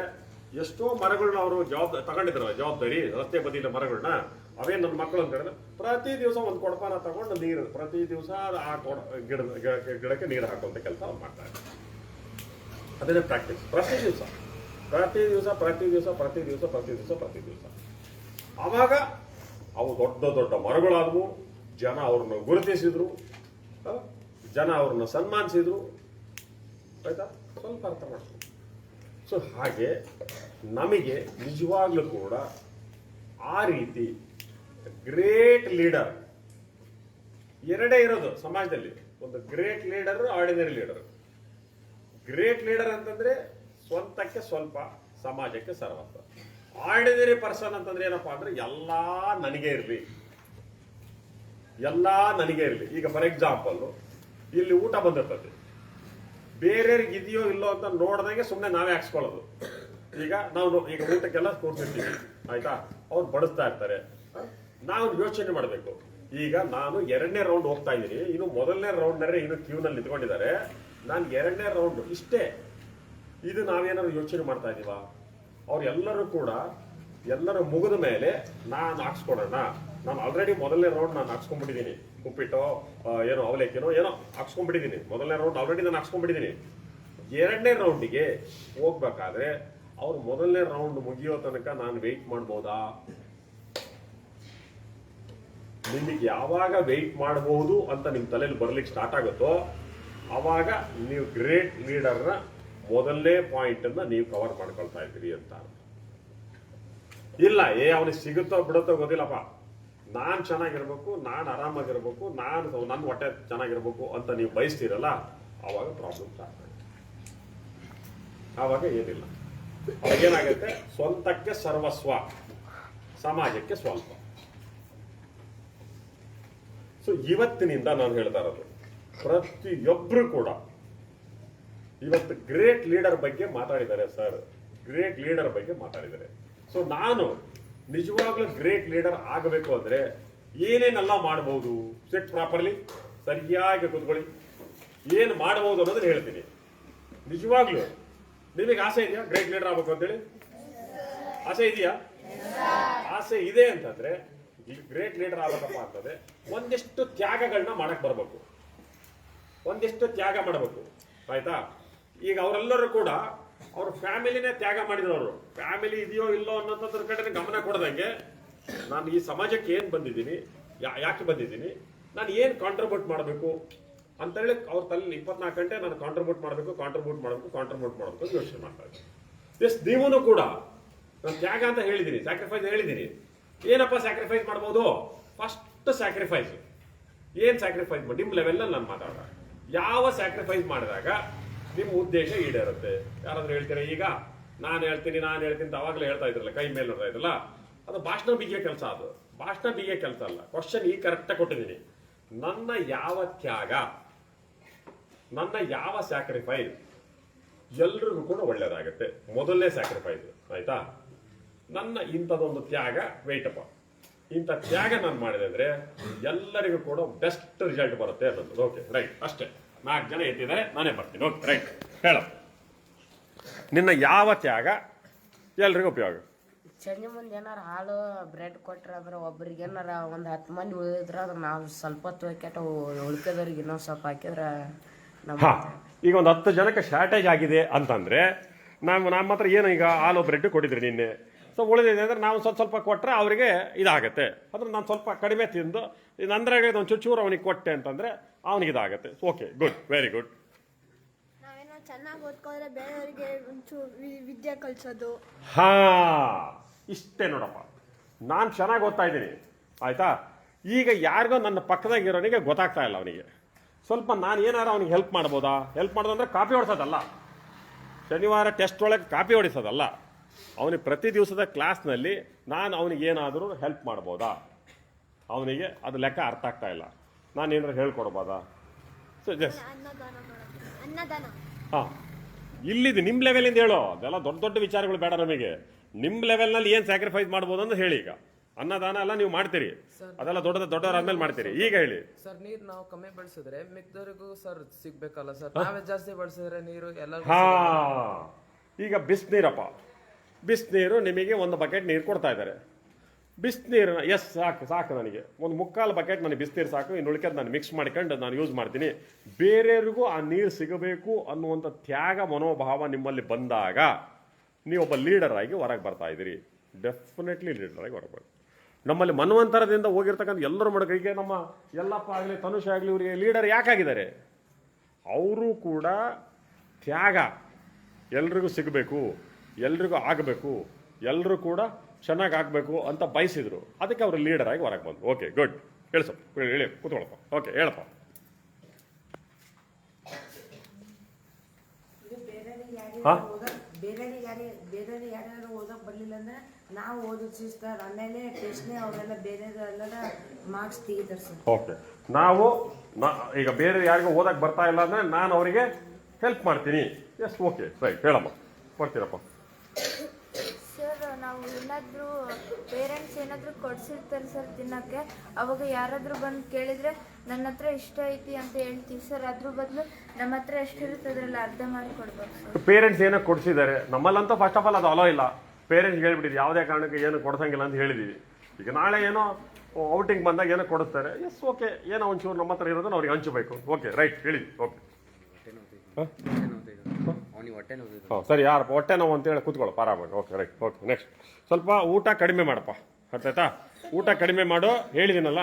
ಎಷ್ಟೋ ಮರಗಳನ್ನ ಅವರು ತಗೊಂಡಿದ್ರು ಜವಾಬ್ದಾರಿ, ರಸ್ತೆ ಬದಿಯ ಮರಗಳನ್ನ ಅವೇನು ನನ್ನ ಮಕ್ಕಳು ಅಂತ ಹೇಳಿದ್ರೆ ಪ್ರತಿ ದಿವಸ ಒಂದು ಕೊಡಪಾನ ತಗೊಂಡು ನೀರು ಪ್ರತಿ ದಿವಸ ಆ ಗಿಡಕ್ಕೆ ನೀರು ಹಾಕುವಂಥ ಕೆಲಸ ಅವ್ರು ಮಾಡ್ತಾ ಇದ್ದಾರೆ. ಅದೇ ಪ್ರಾಕ್ಟೀಸ್ ಪ್ರತಿ ದಿವಸ ಪ್ರತಿ ದಿವಸ ಪ್ರತಿ ದಿವಸ ಪ್ರತಿ ದಿವಸ ಪ್ರತಿ ದಿವಸ ಪ್ರತಿ ದಿವಸ. ಆವಾಗ ಅವು ದೊಡ್ಡ ದೊಡ್ಡ ಮರಗಳಾದವು. ಜನ ಅವ್ರನ್ನ ಗುರುತಿಸಿದ್ರು, ಜನ ಅವ್ರನ್ನ ಸನ್ಮಾನಿಸಿದ್ರು. ಆಯ್ತಾ? ಸ್ವಲ್ಪ ಅರ್ಥ ಮಾಡ್ತೀವಿ. ಸೊ ಹಾಗೆ ನಮಗೆ ನಿಜವಾಗ್ಲೂ ಕೂಡ ಆ ರೀತಿ ಗ್ರೇಟ್ ಲೀಡರ್ ಎರಡೇ ಇರೋದು ಸಮಾಜದಲ್ಲಿ, ಒಂದು great leader, ordinary leader. Great leader ಅಂತಂದ್ರೆ ಸ್ವಂತಕ್ಕೆ ಸ್ವಲ್ಪ, ಸಮಾಜಕ್ಕೆ ಸರ್ವಸ್ವ. ಆರ್ಡಿನರಿ ಪರ್ಸನ್ ಅಂತಂದ್ರೆ ಏನಪ್ಪಾ ಅಂದ್ರೆ ಎಲ್ಲಾ ನನಗೆ ಇರಲಿ, ಎಲ್ಲಾ ನನಗೆ ಇರಲಿ. ಈಗ ಫಾರ್ ಎಕ್ಸಾಂಪಲ್ ಇಲ್ಲಿ ಊಟ ಬಂದಿರ್ತದೆ, ಬೇರೆಯವ್ರಿಗೆ ಇದೆಯೋ ಇಲ್ಲೋ ಅಂತ ನೋಡ್ದಂಗೆ ಸುಮ್ಮನೆ ನಾವೇ ಹಾಕ್ಸ್ಕೊಳ್ಳೋದು. ಈಗ ಈಗ ಊಟಕ್ಕೆಲ್ಲ ಕೂರ್ಸಿರ್ತೀವಿ, ಆಯ್ತಾ? ಅವ್ರು ಬಡಿಸ್ತಾ ಇರ್ತಾರೆ, ನಾವು ಯೋಚನೆ ಮಾಡಬೇಕು. ಈಗ ನಾನು 2ನೇ ರೌಂಡ್ ಹೋಗ್ತಾ ಇದ್ದೀನಿ, ಇನ್ನು ಮೊದಲನೇ ರೌಂಡ್ನಲ್ಲೇ ಇನ್ನು ಕ್ಯೂನಲ್ಲಿ ನಿಂತ್ಕೊಂಡಿದ್ದಾರೆ, ನಾನು 2ನೇ ರೌಂಡ್ ಇಷ್ಟೇ. ಇದು ನಾವೇನಾದ್ರು ಯೋಚನೆ ಮಾಡ್ತಾ ಇದೀವ? ಅವ್ರು ಎಲ್ಲರೂ ಕೂಡ ಎಲ್ಲರೂ ಮುಗಿದ ಮೇಲೆ ನಾನು ಹಾಕ್ಸ್ಕೊಡೋಣ. ನಾನು ಆಲ್ರೆಡಿ ಮೊದಲನೇ ರೌಂಡ್ ನಾನು ಹಾಕ್ಸ್ಕೊಂಡ್ಬಿಟ್ಟಿದ್ದೀನಿ, ಉಪ್ಪಿಟ್ಟೋ ಏನೋ ಅವಲೇಕಿನೋ ಏನೋ ಹಾಕ್ಸ್ಕೊಂಡ್ಬಿಟ್ಟಿದ್ದೀನಿ. ಮೊದಲನೇ ರೌಂಡ್ ಆಲ್ರೆಡಿ ನಾನು ಹಾಕ್ಸ್ಕೊಂಡ್ಬಿಟ್ಟಿದ್ದೀನಿ. 2ನೇ ರೌಂಡಿಗೆ ಹೋಗ್ಬೇಕಾದ್ರೆ ಅವ್ರು ಮೊದಲನೇ ರೌಂಡ್ ಮುಗಿಯೋ ತನಕ ನಾನು ವೆಯ್ಟ್ ಮಾಡ್ಬೋದಾ? ನಿಮಗೆ ಯಾವಾಗ ವೆಯ್ಟ್ ಮಾಡಬಹುದು ಅಂತ ನಿಮ್ಮ ತಲೆಯಲ್ಲಿ ಬರ್ಲಿಕ್ಕೆ ಸ್ಟಾರ್ಟ್ ಆಗುತ್ತೋ ಅವಾಗ ನೀವು ಗ್ರೇಟ್ ಲೀಡರ್ನ ಮೊದಲನೇ ಪಾಯಿಂಟ್ ಅನ್ನ ನೀವು ಕವರ್ ಮಾಡ್ಕೊಳ್ತಾ ಇದ್ದೀರಿ ಅಂತ. ಇಲ್ಲ ಅವನಿಗೆ ಸಿಗುತ್ತೋ ಬಿಡುತ್ತೋ ಗೊತ್ತಿಲ್ಲಪ್ಪ, ನಾನು ಚೆನ್ನಾಗಿರ್ಬೇಕು, ನಾನು ಆರಾಮಾಗಿರ್ಬೇಕು, ನನ್ನ ಹೊಟ್ಟೆ ಚೆನ್ನಾಗಿರ್ಬೇಕು ಅಂತ ನೀವು ಬಯಸ್ತೀರಲ್ಲ, ಆವಾಗ ಪ್ರಾಬ್ಲಮ್ ಸ್ಟಾರ್ಟ್ ಆಗುತ್ತೆ. ಆವಾಗ ಏನಿಲ್ಲ, ಅವಾಗೇನಾಗುತ್ತೆ, ಸ್ವಂತಕ್ಕೆ ಸರ್ವಸ್ವ, ಸಮಾಜಕ್ಕೆ ಸ್ವಲ್ಪ. ಸೊ ಇವತ್ತಿನಿಂದ ನಾನು ಹೇಳ್ತಾ ಇರೋದು, ಪ್ರತಿಯೊಬ್ಬರು ಕೂಡ ಇವತ್ತು ಗ್ರೇಟ್ ಲೀಡರ್ ಬಗ್ಗೆ ಮಾತಾಡಿದ್ದಾರೆ ಸರ್, ಗ್ರೇಟ್ ಲೀಡರ್ ಬಗ್ಗೆ ಮಾತಾಡಿದ್ದಾರೆ. ಸೊ ನಾನು ನಿಜವಾಗ್ಲೂ ಗ್ರೇಟ್ ಲೀಡರ್ ಆಗಬೇಕು ಅಂದ್ರೆ ಏನೇನೆಲ್ಲ ಮಾಡಬಹುದು? ಸಿಟ್ ಪ್ರಾಪರ್ಲಿ, ಸರಿಯಾಗಿ ಕೂತ್ಕೊಳ್ಳಿ. ಏನು ಮಾಡಬಹುದು ಅನ್ನೋದನ್ನ ಹೇಳ್ತೀನಿ. ನಿಜವಾಗ್ಲೂ ನಿಮಗೆ ಆಸೆ ಇದೆಯಾ ಗ್ರೇಟ್ ಲೀಡರ್ ಆಗಬೇಕು ಅಂತೇಳಿ? ಆಸೆ ಇದೆಯಾ? ಆಸೆ ಇದೆ ಅಂತಂದ್ರೆ ಗ್ರೇಟ್ ಲೀಡರ್ ಆಗಬೇಕಪ್ಪ ಅಂತಂದ್ರೆ ಒಂದಿಷ್ಟು ತ್ಯಾಗಗಳನ್ನ ಮಾಡಕ್ ಬರ್ಬೇಕು, ಒಂದಿಷ್ಟು ತ್ಯಾಗ ಮಾಡಬೇಕು. ಆಯ್ತಾ? ಈಗ ಅವರೆಲ್ಲರೂ ಕೂಡ ಅವ್ರ ಫ್ಯಾಮಿಲಿನೇ ತ್ಯಾಗ ಮಾಡಿದವರು. ಫ್ಯಾಮಿಲಿ ಇದೆಯೋ ಇಲ್ಲೋ ಅನ್ನೋದ್ರ ಕಡೆ ಗಮನ ಕೊಡದಂಗೆ ನಾನು ಈ ಸಮಾಜಕ್ಕೆ ಏನು ಬಂದಿದ್ದೀನಿ, ಯಾಕೆ ಬಂದಿದ್ದೀನಿ, ನಾನು ಏನು ಕಾಂಟ್ರಿಬ್ಯೂಟ್ ಮಾಡಬೇಕು ಅಂತ ಹೇಳಿ ಅವ್ರ ತಲೆ 24 ಗಂಟೆ ನಾನು ಕಾಂಟ್ರಿಬ್ಯೂಟ್ ಮಾಡಬೇಕು ಅಂತ ಯೋಚನೆ ಮಾಡ್ತಾ ಇದ್ದೀನಿ. ಎಸ್, ನೀವೂ ಕೂಡ ನಾನು ತ್ಯಾಗ ಅಂತ ಹೇಳಿದ್ದೀನಿ, ಸ್ಯಾಕ್ರಿಫೈಸ್ ಹೇಳಿದ್ದೀನಿ. ಏನಪ್ಪ ಸ್ಯಾಕ್ರಿಫೈಸ್ ಮಾಡ್ಬೋದು? ಫಸ್ಟ್ ಸ್ಯಾಕ್ರಿಫೈಸ್ ಏನು ಸ್ಯಾಕ್ರಿಫೈಸ್ ಮಾಡಿ ನಿಮ್ಮ ಲೆವೆಲ್ನಲ್ಲಿ ನಾನು ಮಾತಾಡೋಣ. ಯಾವ ಸ್ಯಾಕ್ರಿಫೈಸ್ ಮಾಡಿದಾಗ ನಿಮ್ಮ ಉದ್ದೇಶ ಈಡೇರುತ್ತೆ? ಯಾರಾದ್ರೂ ಹೇಳ್ತೀರಾ? ಈಗ ನಾನು ಹೇಳ್ತೀನಿ ಅಂತ ಅವಾಗಲೇ ಹೇಳ್ತಾ ಇದ್ರಲ್ಲ, ಕೈ ಮೇಲೆ ನೋಡ್ತಾ ಇದ್ರಲ್ಲ, ಅದು ಭಾಷಣ ಬಿಗಿಯೋ ಕೆಲಸ. ಅದು ಭಾಷಣ ಬಿಗಿಯೋ ಕೆಲಸ ಅಲ್ಲ. ಕ್ವಶನ್ ಈಗ ಕರೆಕ್ಟಾಗಿ ಕೊಟ್ಟಿದ್ದೀನಿ. ನನ್ನ ಯಾವ ತ್ಯಾಗ, ನನ್ನ ಯಾವ ಸ್ಯಾಕ್ರಿಫೈಸ್ ಎಲ್ರಿಗೂ ಕೂಡ ಒಳ್ಳೇದಾಗುತ್ತೆ, ಮೊದಲನೇ ಸ್ಯಾಕ್ರಿಫೈಸ್. ಆಯ್ತಾ? ನನ್ನ ಇಂಥದೊಂದು ತ್ಯಾಗ ವೆಯ್ಟಪ್ಪ, ಇಂಥ ತ್ಯಾಗ ನಾನು ಮಾಡಿದೆ ಅಂದ್ರೆ ಎಲ್ಲರಿಗೂ ಕೂಡ ಬೆಸ್ಟ್ ರಿಸಲ್ಟ್ ಬರುತ್ತೆ ಅನ್ನೋದು. ಓಕೆ, ರೈಟ್, ಅಷ್ಟೇ. 4 ಜನ ಎತ್ತಿದ್ದಾರೆ, ನಾನೇ ಬರ್ತೀನಿ. ಓಕೆ, ರೈಟ್, ಹೇಳ. ನಿನ್ನ ಯಾವ ತ್ಯಾಗ ಎಲ್ರಿಗೂ ಉಪಯೋಗ? ಸಂಜೆ ಮುಂದೆ ಏನಾರ ಹಾಲು ಬ್ರೆಡ್ ಕೊಟ್ರ ಅಂದ್ರೆ ಒಬ್ರಿಗೆ ಏನಾರ ಒಂದು 10 ಮಂದಿ ಉಳಿದ್ರೆ ಅದ್ರ ನಾವು ಸ್ವಲ್ಪ ತೊಯ್ಕೆಟ ಉಳ್ಕೋದವ್ರಿಗೆ ಇನ್ನೊಂದು ಸ್ವಲ್ಪ ಹಾಕಿದ್ರೆ ಹಾ, ಈಗ ಒಂದು 10 ಜನಕ್ಕೆ ಶಾರ್ಟೇಜ್ ಆಗಿದೆ ಅಂತಂದ್ರೆ ನಮ್ಮ ಹತ್ರ ಏನು ಈಗ ಹಾಲು ಬ್ರೆಡ್ ಕೊಟ್ಟಿದ್ರಿ ನಿನ್ನೆ, ಸೊ ಉಳಿದಿದೆ ಅಂದ್ರೆ ನಾವು ಸ್ವಲ್ಪ ಕೊಟ್ಟರೆ ಅವರಿಗೆ ಇದಾಗುತ್ತೆ. ಅಂದ್ರೆ ನಾನು ಸ್ವಲ್ಪ ಕಡಿಮೆ ತಿಂದು ನಂದ್ರಾಗ ಒಂದು ಚೂರು ಅವನಿಗೆ ಕೊಟ್ಟೆ ಅಂತಂದ್ರೆ ಅವನಿಗೆ ಇದಾಗುತ್ತೆ. Okay, good, very good. ನಾವೇನೋ ಚೆನ್ನಾಗಿ ಓದ್ಕೊಂಡ್ರೆ ಬೇರೆಯವರಿಗೆ ಒಂಚೂರು ವಿದ್ಯೆ ಕಲಿಸೋದು. ಹಾ, ಇಷ್ಟೇ ನೋಡಪ್ಪ. ನಾನು ಚೆನ್ನಾಗಿ ಓದ್ತಾ ಇದ್ದೀನಿ, ಆಯ್ತಾ? ಈಗ ಯಾರಿಗೋ ನನ್ನ ಪಕ್ಕದಾಗಿರೋನಿಗೆ ಗೊತ್ತಾಗ್ತಾ ಇಲ್ಲ, ಅವನಿಗೆ ಸ್ವಲ್ಪ ನಾನು ಏನಾರು ಅವನಿಗೆ ಹೆಲ್ಪ್ ಮಾಡ್ಬೋದಾ? ಹೆಲ್ಪ್ ಮಾಡೋದಂದ್ರೆ ಕಾಪಿ ಹೊಡ್ಸೋದಲ್ಲ, ಶನಿವಾರ ಟೆಸ್ಟ್ ಒಳಗೆ ಕಾಪಿ ಹೊಡಿಸೋದಲ್ಲ. ಅವನಿಗೆ ಪ್ರತಿ ದಿವಸದ ಕ್ಲಾಸ್ನಲ್ಲಿ ನಾನು ಅವನಿಗೆ ಏನಾದರೂ ಹೆಲ್ಪ್ ಮಾಡ್ಬೋದಾ? ಅವನಿಗೆ ಅದು ಲೆಕ್ಕ ಅರ್ಥ ಆಗ್ತಾ ಇಲ್ಲ, ನಾನು ಏನಾದ್ರು ಹೇಳ್ಕೊಡ್ಬೋದಾ? ಸೊ ಜಸ್ಟ್ ಅನ್ನದಾನ. ಹಾಂ, ಇಲ್ಲಿದೆ ನಿಮ್ಮ ಲೆವೆಲಿಂದ ಹೇಳೋ. ಅದೆಲ್ಲ ದೊಡ್ಡ ದೊಡ್ಡ ವಿಚಾರಗಳು ಬೇಡ ನಮಗೆ. ನಿಮ್ಮ ಲೆವೆಲ್ನಲ್ಲಿ ಏನು ಸ್ಯಾಕ್ರಿಫೈಸ್ ಮಾಡ್ಬೋದು ಅಂತ ಹೇಳಿ. ಈಗ ಅನ್ನದಾನ ಎಲ್ಲ ನೀವು ಮಾಡ್ತೀರಿ, ಅದೆಲ್ಲ ದೊಡ್ಡವರಾದ್ಮೇಲೆ ಮಾಡ್ತೀರಿ. ಈಗ ಹೇಳಿ ಸರ್, ನೀರು ನಾವು ಕಮ್ಮಿ ಬಳಸಿದ್ರೆ ಮಿಕ್ದವ್ರಿಗೂ ಸರ್ ಸಿಗ್ಬೇಕಲ್ಲ ಸರ್? ನಾವೇ ಜಾಸ್ತಿ ಬಳಸಿದ್ರೆ ನೀರು ಎಲ್ಲ. ಹಾ, ಈಗ ಬಿಸಿನೀರಪ್ಪ, ಬಿಸಿನೀರು ನಿಮಗೆ 1 ಬಕೆಟ್ ನೀರು ಕೊಡ್ತಾ ಇದ್ದಾರೆ. ಬಿಸಿನೀರನ್ನ ಎಸ್ ಸಾಕು ಸಾಕು ನನಗೆ ಒಂದು ಮುಕ್ಕಾಲು ಬಕೆಟ್ ನನಗೆ ಬಿಸಿನೀರು ಸಾಕು ಇನ್ನು ಉಳಿಕೆದು ನಾನು ಮಿಕ್ಸ್ ಮಾಡ್ಕೊಂಡು ನಾನು ಯೂಸ್ ಮಾಡ್ತೀನಿ. ಬೇರೆಯವ್ರಿಗೂ ಆ ನೀರು ಸಿಗಬೇಕು ಅನ್ನುವಂಥ ತ್ಯಾಗ ಮನೋಭಾವ ನಿಮ್ಮಲ್ಲಿ ಬಂದಾಗ ನೀವೊಬ್ಬ ಲೀಡರ್ ಆಗಿ ಹೊರಗೆ ಬರ್ತಾ ಇದ್ದೀರಿ. ಡೆಫಿನೆಟ್ಲಿ ಲೀಡರ್ ಆಗಿ ಹೊರಗೆ ಬರ್ತೀವಿ. ನಮ್ಮಲ್ಲಿ ಮನ್ವಂತರದಿಂದ ಹೋಗಿರ್ತಕ್ಕಂಥ ಎಲ್ಲರೂ ಮಡಕರಿಗೆ ನಮ್ಮ ಯಲ್ಲಪ್ಪ ಆಗಲಿ ತನುಷ್ ಆಗಲಿ ಇವರಿಗೆ ಲೀಡರ್ ಯಾಕಾಗಿದ್ದಾರೆ? ಅವರು ಕೂಡ ತ್ಯಾಗ ಎಲ್ರಿಗೂ ಸಿಗಬೇಕು, ಎಲ್ರಿಗೂ ಆಗಬೇಕು, ಎಲ್ಲರೂ ಕೂಡ ಚೆನ್ನಾಗಿ ಆಗಬೇಕು ಅಂತ ಬಯಸಿದ್ರು. ಅದಕ್ಕೆ ಅವರು ಲೀಡರ್ ಆಗಿ ಹೊರಗೆ ಬಂದರು. Okay good. ಹೇಳಿ ಕೂತ್ಕೊಳಪ್ಪ. ಓಕೆ ಹೇಳಪ್ಪ. ಹಾಂ ಬೇರೆ ಯಾರ್ಯಾರು ಓದೋಕೆ ಬರಲಿಲ್ಲ ಅಂದ್ರೆ ನಾವು ಓದಿಸಿ ಸರ್. ಆಮೇಲೆ ಟೆಸ್ಟ್ನೇ ಅವರೆಲ್ಲ ಬೇರೆದೆಲ್ಲ ಮಾರ್ಕ್ಸ್ ತೆಗಿತಾರೆ ಸರ್. ಓಕೆ, ಈಗ ಬೇರೆ ಯಾರಿಗೂ ಓದಕ್ಕೆ ಬರ್ತಾ ಇಲ್ಲ ಅಂದರೆ ನಾನು ಅವರಿಗೆ ಹೆಲ್ಪ್ ಮಾಡ್ತೀನಿ. Yes okay right. ಹೇಳಮ್ಮ, ಕೊಡ್ತೀರಪ್ಪ. ಸರ್ ನಾವು ಏನಾದರೂ ಪೇರೆಂಟ್ಸ್ ಏನಾದರೂ ಕೊಡ್ಸಿರ್ತಾರೆ ಸರ್ ತಿನ್ನೋಕ್ಕೆ, ಅವಾಗ ಯಾರಾದರೂ ಬಂದು ಕೇಳಿದರೆ ನನ್ನ ಹತ್ರ ಇಷ್ಟ ಐತಿ ಅಂತ ಹೇಳ್ತೀವಿ ಸರ್. ಅದ್ರ ಬದಲು ನಮ್ಮ ಹತ್ರ ಎಷ್ಟಿರುತ್ತೆ ಅದರಲ್ಲಿ ಅರ್ಧ ಮಾಡಿ ಕೊಡ್ಬೇಕು ಸರ್. ಪೇರೆಂಟ್ಸ್ ಏನೋ ಕೊಡಿಸಿದ್ದಾರೆ, ನಮ್ಮಲ್ಲಂತೂ ಫಸ್ಟ್ ಆಫ್ ಆಲ್ ಅದು ಅಲೋ ಇಲ್ಲ. ಪೇರೆಂಟ್ಸ್ ಹೇಳ್ಬಿಟ್ಟಿದ್ದು ಯಾವುದೇ ಕಾರಣಕ್ಕೆ ಏನು ಕೊಡ್ಸಂಗಿಲ್ಲ ಅಂತ ಹೇಳಿದ್ದೀವಿ. ಈಗ ನಾಳೆ ಏನೋ ಔಟಿಂಗ್ ಬಂದಾಗ ಏನೋ ಕೊಡಿಸ್ತಾರೆ. ಎಸ್ ಓಕೆ, ಏನೋ ಒಂಚೂರು ನಮ್ಮ ಹತ್ರ ಇರೋದನ್ನ ಅವ್ರಿಗೆ ಹಂಚಬೇಕು. ಓಕೆ ರೈಟ್, ಹೇಳಿ. ಓಕೆ ಹಾಂ ಸರಿ, ಯಾರು ಹೊಟ್ಟೆ ನೋವು ಅಂತೇಳಿ ಕೂತ್ಕೊಳ್ಳೋ ಆರಾಮಾಗಿ. Okay right. ಓಕೆ ನೆಕ್ಸ್ಟ್ ಸ್ವಲ್ಪ ಊಟ ಕಡಿಮೆ ಮಾಡಪ್ಪ, ಅರ್ಥಾಯ್ತಾ? ಊಟ ಕಡಿಮೆ ಮಾಡು ಹೇಳಿದ್ದೀನಲ್ಲ.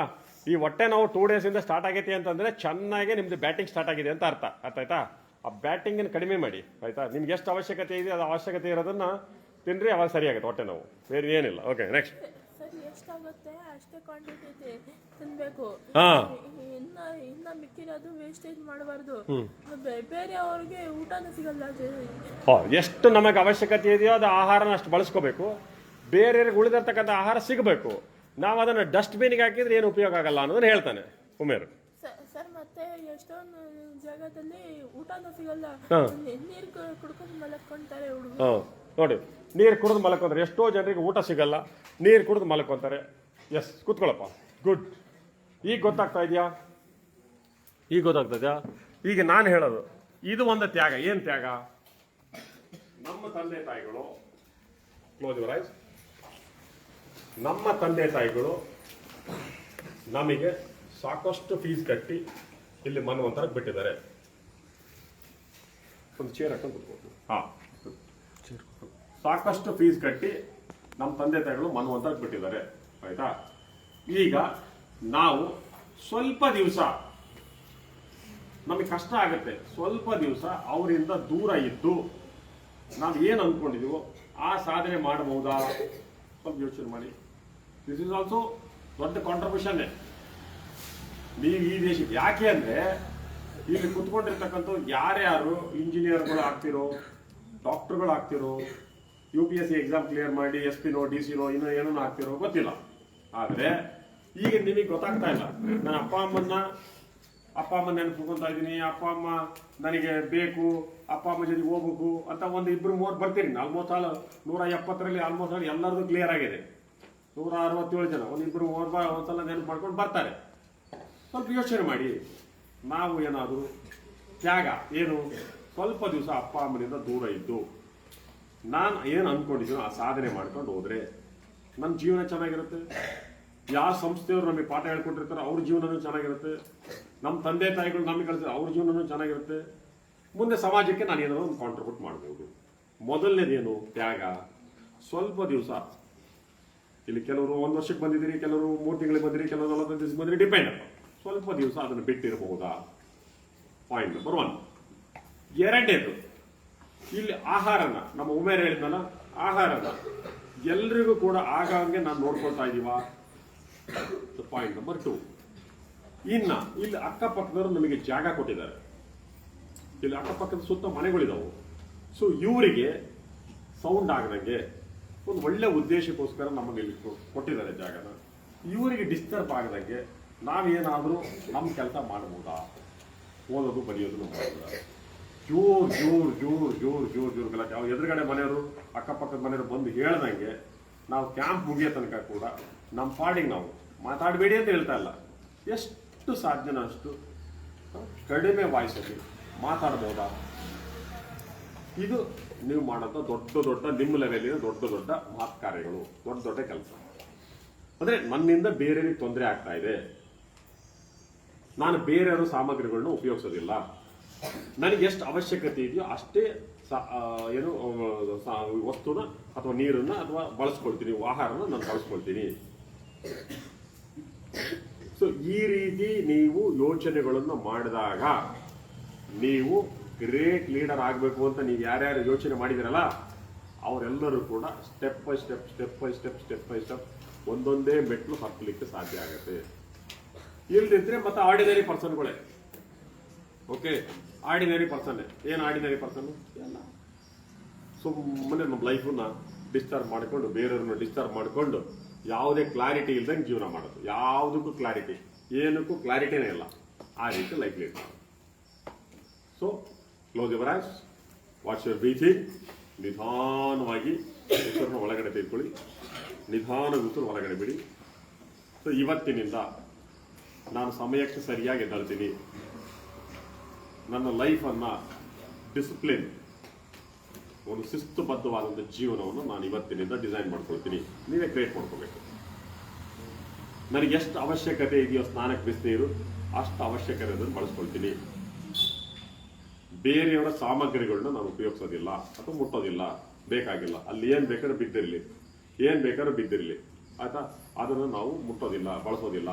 ಈ ಹೊಟ್ಟೆ ನೋವು 2 ಡೇಸಿಂದ ಸ್ಟಾರ್ಟ್ ಆಗೈತಿ ಅಂತಂದರೆ ಚೆನ್ನಾಗಿ ನಿಮ್ಮದು ಬ್ಯಾಟಿಂಗ್ ಸ್ಟಾರ್ಟ್ ಆಗಿದೆ ಅಂತ ಅರ್ಥ ಆಯ್ತಾ? ಆ ಬ್ಯಾಟಿಂಗನ್ನು ಕಡಿಮೆ ಮಾಡಿ ಆಯಿತಾ? ನಿಮ್ಗೆ ಎಷ್ಟು ಅವಶ್ಯಕತೆ ಇದೆ ಅದು ಅವಶ್ಯಕತೆ ಇರೋದನ್ನು ತಿನ್ನಿರಿ, ಅವಾಗ ಸರಿಯಾಗುತ್ತೆ ಹೊಟ್ಟೆ ನೋವು, ಬೇರೆ ಏನಿಲ್ಲ. Okay next. ಸರ್ ಎಷ್ಟಾಗುತ್ತೆ ಅಷ್ಟೇ ಕ್ವಾಂಟಿಟಿ ತಿನ್ಬೇಕು. ಹಾಂ, ಇನ್ನ ಮಿಕ್ಕಿರೋದು ವೇಸ್ಟೇಜ್ ಮಾಡಬಾರ್ದು. ಬೇರೆ ಅವ್ರಿಗೆ ಊಟನೂ ಸಿಗಲ್ಲ. ಎಷ್ಟು ನಮಗೆ ಅವಶ್ಯಕತೆ ಇದೆಯೋ ಅದು ಆಹಾರನ ಅಷ್ಟು ಬಳಸ್ಕೋಬೇಕು. ಬೇರೆಯವ್ರಿಗೆ ಉಳಿದಿರ್ತಕ್ಕಂಥ ಆಹಾರ ಸಿಗಬೇಕು. ನಾವು ಅದನ್ನು ಡಸ್ಟ್ಬಿನ್ಗೆ ಹಾಕಿದ್ರೆ ಏನು ಉಪಯೋಗ ಆಗಲ್ಲ ಅನ್ನೋದನ್ನ ಹೇಳ್ತಾನೆ ಉಮೇರ್. ಸರ್ ಮತ್ತೆ ಎಷ್ಟೊಂದು ಜಾಗದಲ್ಲಿ ಊಟನೂ ಸಿಗಲ್ಲ. ನೀರು ಕುಡ್ಕೊಂಡು ಮಲಕೊಂತಾರೆ ಹುಡುಗರು. ಹಾಂ ನೋಡಿ, ನೀರು ಕುಡಿದು ಮಲ್ಕೊಂತಾರೆ. ಎಷ್ಟೋ ಜನರಿಗೆ ಊಟ ಸಿಗಲ್ಲ, ನೀರು ಕುಡಿದು ಮಲ್ಕೊಂತಾರೆ. ಎಸ್ ಕೂತ್ಕೊಳ್ಳಪ್ಪ. ಗುಡ್. ಈಗ ಗೊತ್ತಾಗ್ತಾ ಇದೆಯಾ? ಈಗ ಗೊತ್ತಾಗ್ತದ್ಯಾ? ಈಗ ನಾನು ಹೇಳೋದು ಇದು ಒಂದು ತ್ಯಾಗ. ಏನು ತ್ಯಾಗ? ನಮ್ಮ ತಂದೆ ತಾಯಿಗಳು, ಕ್ಲೋಸ್ ಯುವರ್ ಐಸ್, ನಮ್ಮ ತಂದೆ ತಾಯಿಗಳು ನಮಗೆ ಸಾಕಷ್ಟು ಫೀಸ್ ಕಟ್ಟಿ ಇಲ್ಲಿ ಮನ್ವಂತರಕ್ಕೆ ಬಿಟ್ಟಿದ್ದಾರೆ. ಒಂದು ಚೇರ್ ಹಾಕೊಂಡು ಕೂತ್ಕೊಂಡು. ಹಾಂ, ಸಾಕಷ್ಟು ಫೀಸ್ ಕಟ್ಟಿ ನಮ್ಮ ತಂದೆ ತಾಯಿಗಳು ಮನ್ವಂತರಕ್ಕೆ ಬಿಟ್ಟಿದ್ದಾರೆ ಆಯ್ತಾ? ಈಗ ನಾವು ಸ್ವಲ್ಪ ದಿವಸ ನಮಗೆ ಕಷ್ಟ ಆಗುತ್ತೆ, ಸ್ವಲ್ಪ ದಿವಸ ಅವರಿಂದ ದೂರ ಇದ್ದು ನಾವು ಏನು ಅಂದ್ಕೊಂಡಿದ್ದೀವೋ ಆ ಸಾಧನೆ ಮಾಡಬಹುದಾ? ಸ್ವಲ್ಪ ಯೋಚನೆ ಮಾಡಿ. ದಿಸ್ ಇಸ್ ಆಲ್ಸೋ ದೊಡ್ಡ ಕಾಂಟ್ರಿಬ್ಯೂಷನ್ನೇ ನೀವು ಈ ದೇಶಕ್ಕೆ. ಯಾಕೆ ಅಂದರೆ ಇಲ್ಲಿ ಕುತ್ಕೊಂಡಿರ್ತಕ್ಕಂಥ ಯಾರ್ಯಾರು ಇಂಜಿನಿಯರ್ಗಳು ಆಗ್ತಿರೋ, ಡಾಕ್ಟರ್ಗಳು ಆಗ್ತಿರೋ, UPSC ಎಕ್ಸಾಮ್ ಕ್ಲಿಯರ್ ಮಾಡಿ SP-ನೋ DC-ನೋ ಇನ್ನೂ ಏನೋ ಆಗ್ತಿರೋ ಗೊತ್ತಿಲ್ಲ. ಆದರೆ ಈಗ ನಿಮಗೆ ಗೊತ್ತಾಗ್ತಾ ಇಲ್ಲ. ನಾನು ಅಪ್ಪ ಅಮ್ಮನ ನೆನಪಿಸ್ಕೊತಾ ಇದ್ದೀನಿ. ಅಪ್ಪ ಅಮ್ಮ ನನಗೆ ಬೇಕು, ಅಪ್ಪ ಅಮ್ಮ ಜೊತೆಗೆ ಹೋಗ್ಬೇಕು ಅಂತ ಒಂದು 2-3 ಬರ್ತೀರಿ. ಆಲ್ಮೋಸ್ಟ್ ಆಲ್ 170ರಲ್ಲಿ ಆಲ್ಮೋಸ್ಟ್ ಆಲ್ ಎಲ್ಲರದು ಕ್ಲಿಯರ್ ಆಗಿದೆ. 167 ಜನ ಒಂದು 2-3 ಒಂದ್ಸಲ ನೆನಪು ಮಾಡ್ಕೊಂಡು ಬರ್ತಾರೆ. ಸ್ವಲ್ಪ ಯೋಚನೆ ಮಾಡಿ. ನಾವು ಏನಾದರೂ ತ್ಯಾಗ ಏನು, ಸ್ವಲ್ಪ ದಿವಸ ಅಪ್ಪ ಅಮ್ಮನಿಂದ ದೂರ ಇದ್ದು ನಾನು ಏನು ಅಂದ್ಕೊಂಡಿದ್ದೀನೋ ಆ ಸಾಧನೆ ಮಾಡ್ಕೊಂಡು ಹೋದರೆ ನನ್ನ ಜೀವನ ಚೆನ್ನಾಗಿರುತ್ತೆ. ಯಾವ ಸಂಸ್ಥೆಯವರು ನಮಗೆ ಪಾಠ ಹೇಳ್ಕೊಟ್ಟಿರ್ತಾರೋ ಅವ್ರ ಜೀವನನೂ ಚೆನ್ನಾಗಿರುತ್ತೆ. ನಮ್ಮ ತಂದೆ ತಾಯಿಗಳು ನಮಗೆ ಕಳಿಸ್ತಾರೆ, ಅವ್ರ ಜೀವನನೂ ಚೆನ್ನಾಗಿರುತ್ತೆ. ಮುಂದೆ ಸಮಾಜಕ್ಕೆ ನಾನು ಏನಾದರೂ ಒಂದು ಕಾಂಟ್ರಿಬ್ಯೂಟ್ ಮಾಡ್ಬೋದು. ಮೊದಲನೇದೇನು? ತ್ಯಾಗ. ಸ್ವಲ್ಪ ದಿವಸ ಇಲ್ಲಿ ಕೆಲವರು 1 ವರ್ಷಕ್ಕೆ ಬಂದಿದ್ದೀರಿ, ಕೆಲವರು 3 ತಿಂಗಳಿಗೆ ಬಂದಿರಿ, ಕೆಲವರು 45 ದಿವಸಕ್ಕೆ ಬಂದಿರಿ, ಡಿಪೆಂಡ್. ಸ್ವಲ್ಪ ದಿವಸ ಅದನ್ನು ಬಿಟ್ಟಿರಬಹುದಾ? Point number 1. ಎರಡನೇದು, ಇಲ್ಲಿ ಆಹಾರನ ನಮ್ಮ ಉಮೇರ್ ಹೇಳಿದ್ನಲ್ಲ, ಆಹಾರನ ಎಲ್ರಿಗೂ ಕೂಡ ಆಗಂಗೆ ನಾನು ನೋಡ್ಕೊಳ್ತಾ ಇದ್ದೀವಾ? Point number 2. ಇನ್ನ ಇಲ್ಲಿ ಅಕ್ಕಪಕ್ಕದವರು ನಮಗೆ ಜಾಗ ಕೊಟ್ಟಿದ್ದಾರೆ. ಇಲ್ಲಿ ಅಕ್ಕಪಕ್ಕದ ಸುತ್ತ ಮನೆಗಳಿದಾವು. ಸೊ ಇವರಿಗೆ ಸೌಂಡ್ ಆಗದಂಗೆ ಒಂದು ಒಳ್ಳೆ ಉದ್ದೇಶಕ್ಕೋಸ್ಕರ ನಮಗೆ ಇಲ್ಲಿ ಕೊಟ್ಟಿದ್ದಾರೆ ಜಾಗನ. ಇವರಿಗೆ ಡಿಸ್ಟರ್ಬ್ ಆಗದಂಗೆ ನಾವೇನಾದರೂ ನಮ್ಮ ಕೆಲಸ ಮಾಡಬಹುದಾ? ಓದೋದು ಬರೆಯೋದು ಮಾಡ್ಬೋದಾ? ಜೋರ್ ಗಲಾಟೆ. ಅವ್ರು ಎದುರುಗಡೆ ಮನೆಯವರು ಅಕ್ಕಪಕ್ಕದ ಮನೆಯವರು ಬಂದು ಹೇಳ್ದಂಗೆ ನಾವು ಕ್ಯಾಂಪ್ ಮುಗಿಯೋ ತನಕ ಕೂಡ ನಮ್ಮ ಪಾಡಿಗೆ ನಾವು ಮಾತಾಡಬೇಡಿ ಅಂತ ಹೇಳ್ತಾ ಇಲ್ಲ. ಎಷ್ಟು ಸಾಧ್ಯನೋ ಅಷ್ಟು ಕಡಿಮೆ ವಾಯ್ಸಲ್ಲಿ ಮಾತಾಡ್ಬೋದಾ? ಇದು ನೀವು ಮಾಡೋಂಥ ದೊಡ್ಡ ನಿಮ್ಮ ಲೆವೆಲಿನ ದೊಡ್ಡ ಮಾತು ಕಾರ್ಯಗಳು, ದೊಡ್ಡ ಕೆಲಸ. ಅಂದ್ರೆ ನನ್ನಿಂದ ಬೇರೆಯವರಿಗೆ ತೊಂದರೆ ಆಗ್ತಾ ಇದೆ, ನಾನು ಬೇರೆಯವರ ಸಾಮಗ್ರಿಗಳನ್ನ ಉಪಯೋಗಿಸೋದಿಲ್ಲ, ನನಗೆ ಎಷ್ಟು ಅವಶ್ಯಕತೆ ಇದೆಯೋ ಅಷ್ಟೇ ವಸ್ತುನ ಅಥವಾ ನೀರನ್ನ ಅಥವಾ ಬಳಸ್ಕೊಳ್ತೀನಿ, ಆಹಾರನ ನಾನು ಬಳಸ್ಕೊಳ್ತೀನಿ. ಸೊ ಈ ರೀತಿ ನೀವು ಯೋಚನೆಗಳನ್ನು ಮಾಡಿದಾಗ ನೀವು ಗ್ರೇಟ್ ಲೀಡರ್ ಆಗಬೇಕು ಅಂತ ನೀವು ಯಾರ್ಯಾರು ಯೋಚನೆ ಮಾಡಿದಿರಲ್ಲ ಅವರೆಲ್ಲರೂ ಕೂಡ ಸ್ಟೆಪ್ ಬೈ ಸ್ಟೆಪ್ ಒಂದೊಂದೇ ಮೆಟ್ಲು ಹತ್ತಲಿಕ್ಕೆ ಸಾಧ್ಯ ಆಗುತ್ತೆ. ಇಲ್ದಿದ್ರೆ ಮತ್ತೆ ಆರ್ಡಿನರಿ ಪರ್ಸನ್ಗಳೇ. Okay, ordinary person. ಏನು ಆರ್ಡಿನರಿ ಪರ್ಸನ್? ಎಲ್ಲ ಸುಮ್ಮನೆ ನಮ್ಮ ಲೈಫನ್ನ ಡಿಸ್ಟರ್ಬ್ ಮಾಡಿಕೊಂಡು, ಬೇರೆಯವ್ರನ್ನ ಡಿಸ್ಟರ್ಬ್ ಮಾಡಿಕೊಂಡು, ಯಾವುದೇ ಕ್ಲಾರಿಟಿ ಇಲ್ದಂಗೆ ಜೀವನ ಮಾಡೋದು. ಯಾವುದಕ್ಕೂ ಕ್ಲಾರಿಟಿ, ಏನಕ್ಕೂ ಕ್ಲಾರಿಟಿನೇ ಇಲ್ಲ. ಆ ರೀತಿ ಲೈಫ್ ಲೀಡ್ ಮಾಡೋದು. So close your eyes, watch your breathing. ನಿಧಾನವಾಗಿ ಉಸಿರನ್ನ ಒಳಗಡೆ ತೆಗೆದುಕೊಳ್ಳಿ, ನಿಧಾನ ಉಸಿರು ಹೊರಗಡೆ ಬಿಡಿ. ಸೊ ಇವತ್ತಿನಿಂದ ನಾನು ಸಮಯಕ್ಕೆ ಸರಿಯಾಗಿ ಎದ್ದೇಳ್ತೀನಿ. ನನ್ನ ಲೈಫನ್ನು ಡಿಸಿಪ್ಲಿನ್, ಒಂದು ಶಿಸ್ತುಬದ್ಧವಾದಂಥ ಜೀವನವನ್ನು ನಾನು ಇವತ್ತಿನಿಂದ ಡಿಸೈನ್ ಮಾಡ್ಕೊಳ್ತೀನಿ. ನೀವೇ ಕ್ರಿಯೇಟ್ ಮಾಡ್ಕೋಬೇಕು. ನನಗೆ ಎಷ್ಟು ಅವಶ್ಯಕತೆ ಇದೆಯೋ ಸ್ನಾನಕ್ಕೆ ಬಿಸಿನೀರು, ಅಷ್ಟು ಅವಶ್ಯಕತೆಯನ್ನು ಬಳಸ್ಕೊಳ್ತೀನಿ. ಬೇರೆಯವರ ಸಾಮಗ್ರಿಗಳನ್ನ ನಾನು ಉಪಯೋಗಿಸೋದಿಲ್ಲ ಅಥವಾ ಮುಟ್ಟೋದಿಲ್ಲ, ಬೇಕಾಗಿಲ್ಲ. ಅಲ್ಲಿ ಏನು ಬೇಕಾದ್ರೂ ಬಿದ್ದಿರಲಿ, ಆಯ್ತಾ, ಅದನ್ನು ನಾವು ಮುಟ್ಟೋದಿಲ್ಲ, ಬಳಸೋದಿಲ್ಲ.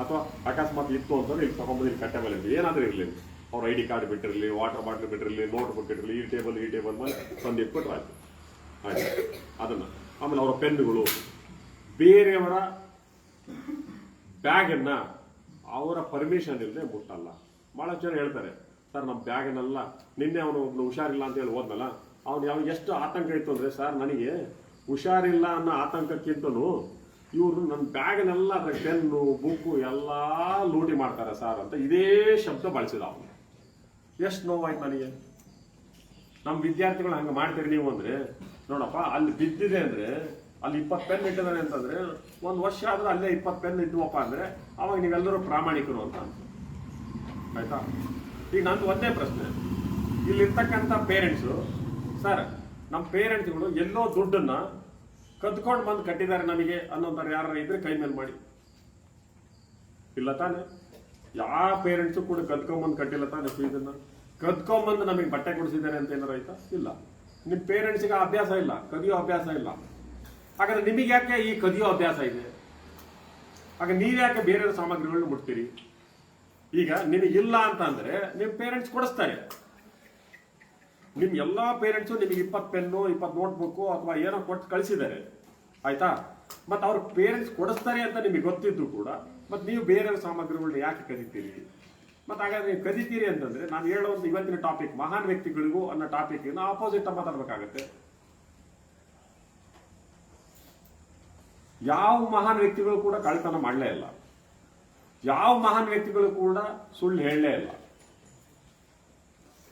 ಅಥವಾ ಅಕಸ್ಮಾತ್ ಇತ್ತು ಅಂತಂದ್ರೆ ಇಲ್ಲಿ ತಗೊಂಬಂದು ಇಲ್ಲಿ ಕಟ್ಟೆ ಮೇಲೆ ಏನಾದರೂ ಇರಲಿ, ಅವ್ರ ID ಕಾರ್ಡ್ ಬಿಟ್ಟಿರಲಿ, ವಾಟರ್ ಬಾಟ್ಲ್ ಬಿಟ್ಟಿರಲಿ, ನೋಟ್ ಬುಕ್ ಇಟ್ಟಿರಲಿ, ಈ ಟೇಬಲ್ ಮೇಲೆ ತಂದು ಇಟ್ಬಿಟ್ರೆ ಆಯ್ತು. ಅದನ್ನ ಆಮೇಲೆ ಅವರ ಪೆನ್ನುಗಳು, ಬೇರೆಯವರ ಬ್ಯಾಗನ್ನ ಅವರ ಪರ್ಮಿಷನ್ ಇಲ್ಲದೆ ಮುಟ್ಟಲ್ಲ. ಬಹಳ ಜನ ಹೇಳ್ತಾರೆ, ಸರ್ ನಮ್ಮ ಬ್ಯಾಗನ್ನೆಲ್ಲ ನಿನ್ನೆ ಅವನು ಒಬ್ನು ಹುಷಾರಿಲ್ಲ ಅಂತ ಹೇಳಿ ಹೋದ್ನಲ್ಲ, ಅವ್ನು ಎಷ್ಟು ಆತಂಕ ಇತ್ತು ಅಂದ್ರೆ, ಸರ್ ನನಗೆ ಹುಷಾರಿಲ್ಲ ಅನ್ನೋ ಆತಂಕಕ್ಕಿಂತನೂ ಇವರು ನನ್ನ ಬ್ಯಾಗನ್ನೆಲ್ಲ ಅದ್ರ ಪೆನ್ನು ಬುಕ್ಕು ಎಲ್ಲ ಲೂಟಿ ಮಾಡ್ತಾರೆ ಸರ್ ಅಂತ ಇದೇ ಶಬ್ದ ಬಳಸಿದ ಅವನು. ಎಷ್ಟು ನೋವಾಯ್ತು ನನಗೆ. ನಮ್ಮ ವಿದ್ಯಾರ್ಥಿಗಳು ಹಂಗೆ ಮಾಡ್ತೀರಿ ನೀವು ಅಂದ್ರೆ, ನೋಡಪ್ಪ ಅಲ್ಲಿ ಬಿದ್ದಿದೆ ಅಂದ್ರೆ ಅಲ್ಲಿ 20 ಪೆನ್ ಇಟ್ಟಿದ್ದಾನೆ ಅಂತಂದ್ರೆ, ಒಂದು ವರ್ಷ ಆದ್ರೆ ಅಲ್ಲೇ 20 ಪೆನ್ ಇದ್ವಪ್ಪ ಅಂದ್ರೆ ಅವಾಗ ನೀವೆಲ್ಲರೂ ಪ್ರಾಮಾಣಿಕರು ಅಂತ. ಆಯ್ತಾ? ಈಗ ನಂದು ಒಂದೇ ಪ್ರಶ್ನೆ, ಇಲ್ಲಿರ್ತಕ್ಕಂಥ ಪೇರೆಂಟ್ಸು, ಸರ್ ನಮ್ಮ ಪೇರೆಂಟ್ಸ್ಗಳು ಎಲ್ಲೋ ದುಡ್ಡನ್ನ ಕದ್ಕೊಂಡು ಬಂದು ಕಟ್ಟಿದ್ದಾರೆ ನಮಗೆ ಅನ್ನೋಂಥವ್ರು ಯಾರು ಇದ್ರೆ ಕೈ ಮೇಲೆ ಮಾಡಿ. ಇಲ್ಲ ತಾನೆ? ಯಾವ ಪೇರೆಂಟ್ಸು ಕೂಡ ಕದ್ಕೊಂಬಂದು ಕಟ್ಟಿಲ್ಲ ತಾನೆ ಫೀಸನ್ನ. ಕದ್ಕೊಂಬಂದು ನಮಗೆ ಬಟ್ಟೆ ಕೊಡಿಸಿದ್ದಾರೆ ಅಂತ ಏನಾರು ಆಯ್ತಾ? ಇಲ್ಲ. ನಿಮ್ಮ ಪೇರೆಂಟ್ಸಿಗೆ ಅಭ್ಯಾಸ ಇಲ್ಲ, ಕದಿಯೋ ಅಭ್ಯಾಸ ಇಲ್ಲ. ಹಾಗಾದ್ರೆ ನಿಮಗೆ ಯಾಕೆ ಈ ಕದಿಯೋ ಅಭ್ಯಾಸ ಇದೆ? ಹಾಗೆ ನೀವ್ಯಾಕೆ ಬೇರೆಯವ್ರ ಸಾಮಗ್ರಿಗಳನ್ನ ಮುಟ್ತೀರಿ? ಈಗ ನಿಮಗಿಲ್ಲ ಅಂತ ಅಂದ್ರೆ ನಿಮ್ಮ ಪೇರೆಂಟ್ಸ್ ಕೊಡಿಸ್ತಾರೆ. ನಿಮ್ ಎಲ್ಲಾ ಪೇರೆಂಟ್ಸು ನಿಮಗೆ 20 ಪೆನ್ನು 20 ನೋಟ್ಬುಕ್ಕು ಅಥವಾ ಏನೋ ಕೊಟ್ಟು ಕಳಿಸಿದ್ದಾರೆ, ಆಯ್ತಾ? ಮತ್ತೆ ಅವ್ರ ಪೇರೆಂಟ್ಸ್ ಕೊಡಿಸ್ತಾರೆ ಅಂತ ನಿಮಗೆ ಗೊತ್ತಿದ್ದು ಕೂಡ ಮತ್ತೆ ನೀವು ಬೇರೆಯವ್ರ ಸಾಮಗ್ರಿಗಳನ್ನ ಯಾಕೆ ಕದಿತೀರಿ? ಮತ್ತೆ ಹಾಗಾದ್ರೆ ನೀವು ಕದಿತೀರಿ ಅಂತಂದ್ರೆ ನಾನು ಹೇಳೋದು ಇವತ್ತಿನ ಟಾಪಿಕ್ ಮಹಾನ್ ವ್ಯಕ್ತಿಗಳಿಗೂ ಅನ್ನೋ ಟಾಪಿಕ್ ಆಪೋಸಿಟ್ ಮಾತಾಡ್ಬೇಕಾಗತ್ತೆ. ಯಾವ ಮಹಾನ್ ವ್ಯಕ್ತಿಗಳು ಕೂಡ ಕಳ್ತನ ಮಾಡಲೇ ಇಲ್ಲ, ಯಾವ ಮಹಾನ್ ವ್ಯಕ್ತಿಗಳು ಕೂಡ ಸುಳ್ಳು ಹೇಳಲೇ ಇಲ್ಲ,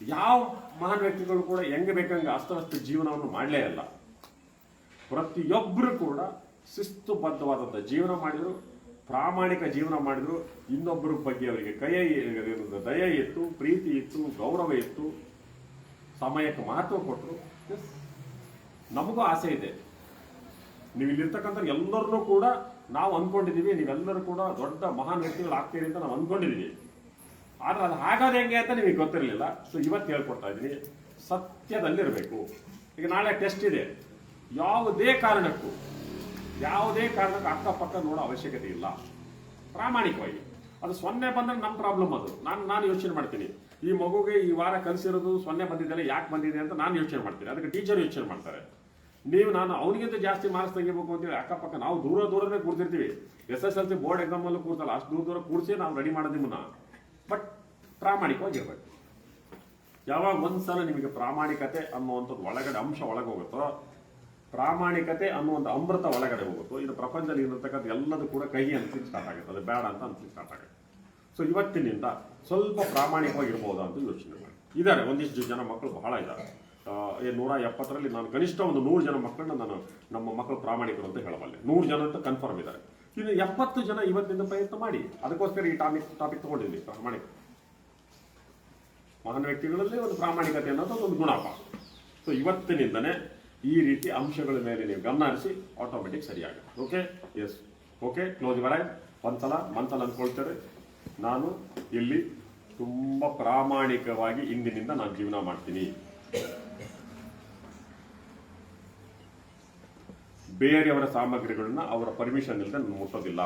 ಯಾವ ಮಹಾನ್ ವ್ಯಕ್ತಿಗಳು ಕೂಡ ಹೆಂಗೆ ಬೇಕಂಗೆ ಅಸ್ತವ್ಯಸ್ತ ಜೀವನವನ್ನು ಮಾಡಲೇ ಇಲ್ಲ. ಪ್ರತಿಯೊಬ್ಬರು ಕೂಡ ಶಿಸ್ತುಬದ್ಧವಾದಂಥ ಜೀವನ ಮಾಡಿದ್ರು, ಪ್ರಾಮಾಣಿಕ ಜೀವನ ಮಾಡಿದ್ರು. ಇನ್ನೊಬ್ಬರ ಬಗ್ಗೆ ಅವರಿಗೆ ದಯೆ ಇತ್ತು, ಪ್ರೀತಿ ಇತ್ತು, ಗೌರವ ಇತ್ತು, ಸಮಯಕ್ಕೆ ಮಹತ್ವ ಕೊಟ್ಟರು. ನಮಗೂ ಆಸೆ ಇದೆ, ನೀವು ಇಲ್ಲಿರ್ತಕ್ಕಂಥ ಎಲ್ಲರನ್ನೂ ಕೂಡ ನಾವು ಅಂದ್ಕೊಂಡಿದ್ದೀವಿ, ನೀವೆಲ್ಲರೂ ಕೂಡ ದೊಡ್ಡ ಮಹಾನ್ ವ್ಯಕ್ತಿಗಳು ಆಗ್ತೀರಿ ಅಂತ ನಾವು ಅಂದ್ಕೊಂಡಿದ್ದೀವಿ. ಆದ್ರೆ ಅದು ಹಾಗಾದ ಹೆಂಗೆ ಅಂತ ನಿಮಗೆ ಗೊತ್ತಿರಲಿಲ್ಲ. ಸೊ ಇವತ್ತು ಹೇಳ್ಕೊಡ್ತಾ ಇದ್ದೀನಿ, ಸತ್ಯದಲ್ಲಿರಬೇಕು. ಈಗ ನಾಳೆ ಟೆಸ್ಟ್ ಇದೆ, ಯಾವುದೇ ಕಾರಣಕ್ಕೂ ಅಕ್ಕಪಕ್ಕ ನೋಡೋ ಅವಶ್ಯಕತೆ ಇಲ್ಲ. ಪ್ರಾಮಾಣಿಕವಾಗಿ ಅದು 0 ಬಂದ್ರೆ ನಮ್ಮ ಪ್ರಾಬ್ಲಮ್. ಅದು ನಾನು ಯೋಚನೆ ಮಾಡ್ತೀನಿ, ಈ ಮಗುಗೆ ಈ ವಾರ ಕಲಿಸಿರೋದು 0 ಬಂದಿದ್ದಲ್ಲ, ಯಾಕೆ ಬಂದಿದೆ ಅಂತ ನಾನು ಯೋಚನೆ ಮಾಡ್ತೀನಿ. ಅದಕ್ಕೆ ಟೀಚರ್ ಯೋಚನೆ ಮಾಡ್ತಾರೆ. ನಾನು ಅವನಿಗಿಂತ ಜಾಸ್ತಿ ಮಾರ್ಕ್ಸ್ ತೆಗಿಬೇಕು ಅಂತೇಳಿ ಅಕ್ಕಪಕ್ಕ ನಾವು ದೂರನೇ ಕೂರ್ತಿರ್ತೀವಿ. SSLC ಬೋರ್ಡ್ ಎಕ್ಸಾಮ್ ಅಲ್ಲೂ ಕೂರ್ತಲ್ಲ, ಅಷ್ಟು ದೂರ ಕೂರಿಸಿ ನಾವು ರೆಡಿ ಮಾಡೋದು ನಿಮ್ಮನ್ನ. ಬಟ್ ಪ್ರಾಮಾಣಿಕವಾಗಿರ್ಬೇಕು. ಯಾವಾಗ ಒಂದ್ಸಲ ನಿಮಗೆ ಪ್ರಾಮಾಣಿಕತೆ ಅನ್ನುವಂಥದ್ದು ಒಳಗಡೆ ಅಂಶ ಒಳಗೆ ಹೋಗುತ್ತೋ, ಪ್ರಾಮಾಣಿಕತೆ ಅನ್ನುವಂಥ ಅಮೃತ ಒಳಗಡೆ ಹೋಗುತ್ತೋ, ಇದು ಪ್ರಪಂಚದಲ್ಲಿ ಇರತಕ್ಕಂಥ ಎಲ್ಲದೂ ಕೂಡ ಕಹಿ ಅನ್ಸ್ಲಿಕ್ಕೆ ಸ್ಟಾರ್ಟ್ ಆಗುತ್ತೆ, ಅದು ಬೇಡ ಅಂತ ಅನ್ಸ್ಲಿಕ್ಕೆ ಸ್ಟಾರ್ಟ್ ಆಗುತ್ತೆ. ಸೊ ಇವತ್ತಿನಿಂದ ಸ್ವಲ್ಪ ಪ್ರಾಮಾಣಿಕವಾಗಿರ್ಬೋದಾ ಅಂತ ಯೋಚನೆ ಮಾಡಿ. ಇದ್ದಾರೆ ಒಂದಿಷ್ಟು ಜನ ಮಕ್ಕಳು ಬಹಳ ಇದ್ದಾರೆ. 170ರಲ್ಲಿ ನಾನು ಕನಿಷ್ಠ ಒಂದು 100 ಜನ ಮಕ್ಕಳನ್ನ ನಾನು ನಮ್ಮ ಮಕ್ಕಳು ಪ್ರಾಮಾಣಿಕರು ಅಂತ ಹೇಳಬಲ್ಲೆ. 100 ಜನ ಅಂತ ಕನ್ಫರ್ಮ್ ಇದ್ದಾರೆ. ಇನ್ನು 70 ಜನ ಇವತ್ತಿನಿಂದ ಪ್ರಯತ್ನ ಮಾಡಿ. ಅದಕ್ಕೋಸ್ಕರ ಈ ಟಾಪಿಕ್ ತಗೊಂಡಿದ್ದೀನಿ, ಪ್ರಾಮಾಣಿಕ ಮಹಾನ್ ವ್ಯಕ್ತಿಗಳಲ್ಲಿ ಒಂದು ಪ್ರಾಮಾಣಿಕತೆ ಅನ್ನೋದು ಒಂದು ಗುಣಪ. ಸೊ ಇವತ್ತಿನಿಂದನೇ ಈ ರೀತಿ ಅಂಶಗಳ ಮೇಲೆ ನೀವು ಗಮನ ಹರಿಸಿ ಆಟೋಮೆಟಿಕ್ ಸರಿಯಾಗುತ್ತೆ. Okay, yes, okay, close your eye. ಒಂದ್ಸಲ ಮನ್ಸಲ್ಲಿ ಅಂದ್ಕೊಳ್ತಾರೆ, ನಾನು ಇಲ್ಲಿ ತುಂಬ ಪ್ರಾಮಾಣಿಕವಾಗಿ ಇಂದಿನಿಂದ ನಾನು ಜೀವನ ಮಾಡ್ತೀನಿ, ಬೇರೆಯವರ ಸಾಮಗ್ರಿಗಳನ್ನ ಅವರ ಪರ್ಮಿಷನ್ ಇಲ್ಲದೆ ನಾನು ಮುಟ್ಟೋದಿಲ್ಲ.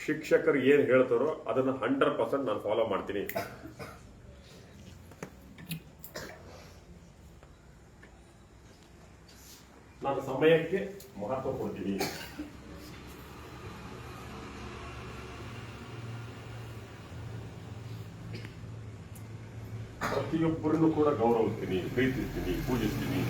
ಶಿಕ್ಷಕರು ಏನು ಹೇಳ್ತಾರೋ ಅದನ್ನು 100% ನಾನು ಫಾಲೋ ಮಾಡ್ತೀನಿ. ನಾನು ಸಮಯಕ್ಕೆ ಮಹತ್ವ ಕೊಡ್ತೀನಿ. ಪ್ರತಿಯೊಬ್ಬರನ್ನು ಕೂಡ ಗೌರವಿಸ್ತೀನಿ, ಪ್ರೀತಿಸ್ತೀನಿ, ಪೂಜಿಸ್ತೀನಿ.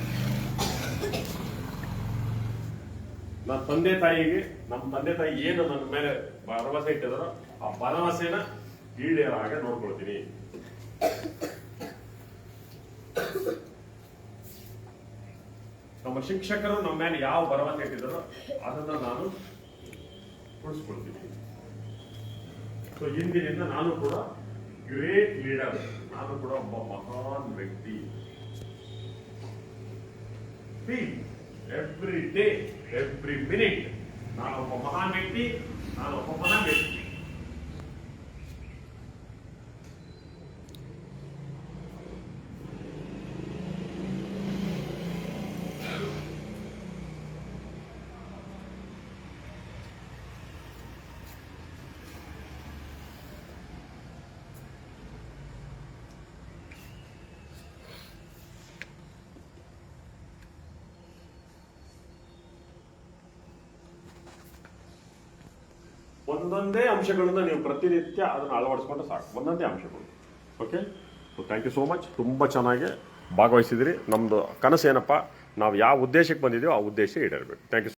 ನನ್ನ ತಂದೆ ತಾಯಿಗೆ, ನಮ್ಮ ತಂದೆ ತಾಯಿ ಏನು ನನ್ನ ಮೇಲೆ ಭರವಸೆ ಇಟ್ಟಿದಾರೋ ಆ ಭರವಸೆನ ಈಡೇರೋ ಹಾಗೆ ನೋಡ್ಕೊಳ್ತೀನಿ. ನಮ್ಮ ಶಿಕ್ಷಕರು ನಮ್ಮ ಮೇಲೆ ಯಾವ ಭರವಸೆ ಇಟ್ಟಿದಾರೋ ಅದನ್ನ ನಾನು ಉಳಿಸ್ಕೊಳ್ತೀನಿ. ಸೊ ಇಂದಿನಿಂದ ನಾನು ಕೂಡ ಗ್ರೇಟ್ ಲೀಡರ್, ನಾನು ಕೂಡ ಒಬ್ಬ ಮಹಾನ್ ವ್ಯಕ್ತಿ. ಎವ್ರಿ ಡೇ, ಎವ್ರಿ ಮಿನಿಟ್ ನಾನೊಬ್ಬ ಮಹಾನ್ ವ್ಯಕ್ತಿ, ನಾನೊಬ್ಬ ಮಹಾನ್ ವ್ಯಕ್ತಿ. ಒಂದೊಂದೇ ಅಂಶಗಳನ್ನ ನೀವು ಪ್ರತಿನಿತ್ಯ ಅದನ್ನು ಅಳವಡಿಸ್ಕೊಂಡು ಸಾಕು, ಒಂದೊಂದೇ ಅಂಶಗಳು. Okay, thank you so much. ತುಂಬ ಚೆನ್ನಾಗಿ ಭಾಗವಹಿಸಿದಿರಿ. ನಮ್ಮದು ಕನಸು ಏನಪ್ಪ, ನಾವು ಯಾವ ಉದ್ದೇಶಕ್ಕೆ ಬಂದಿದ್ದೀವೋ ಆ ಉದ್ದೇಶ ಈಡೇರಬೇಕು. Thank you.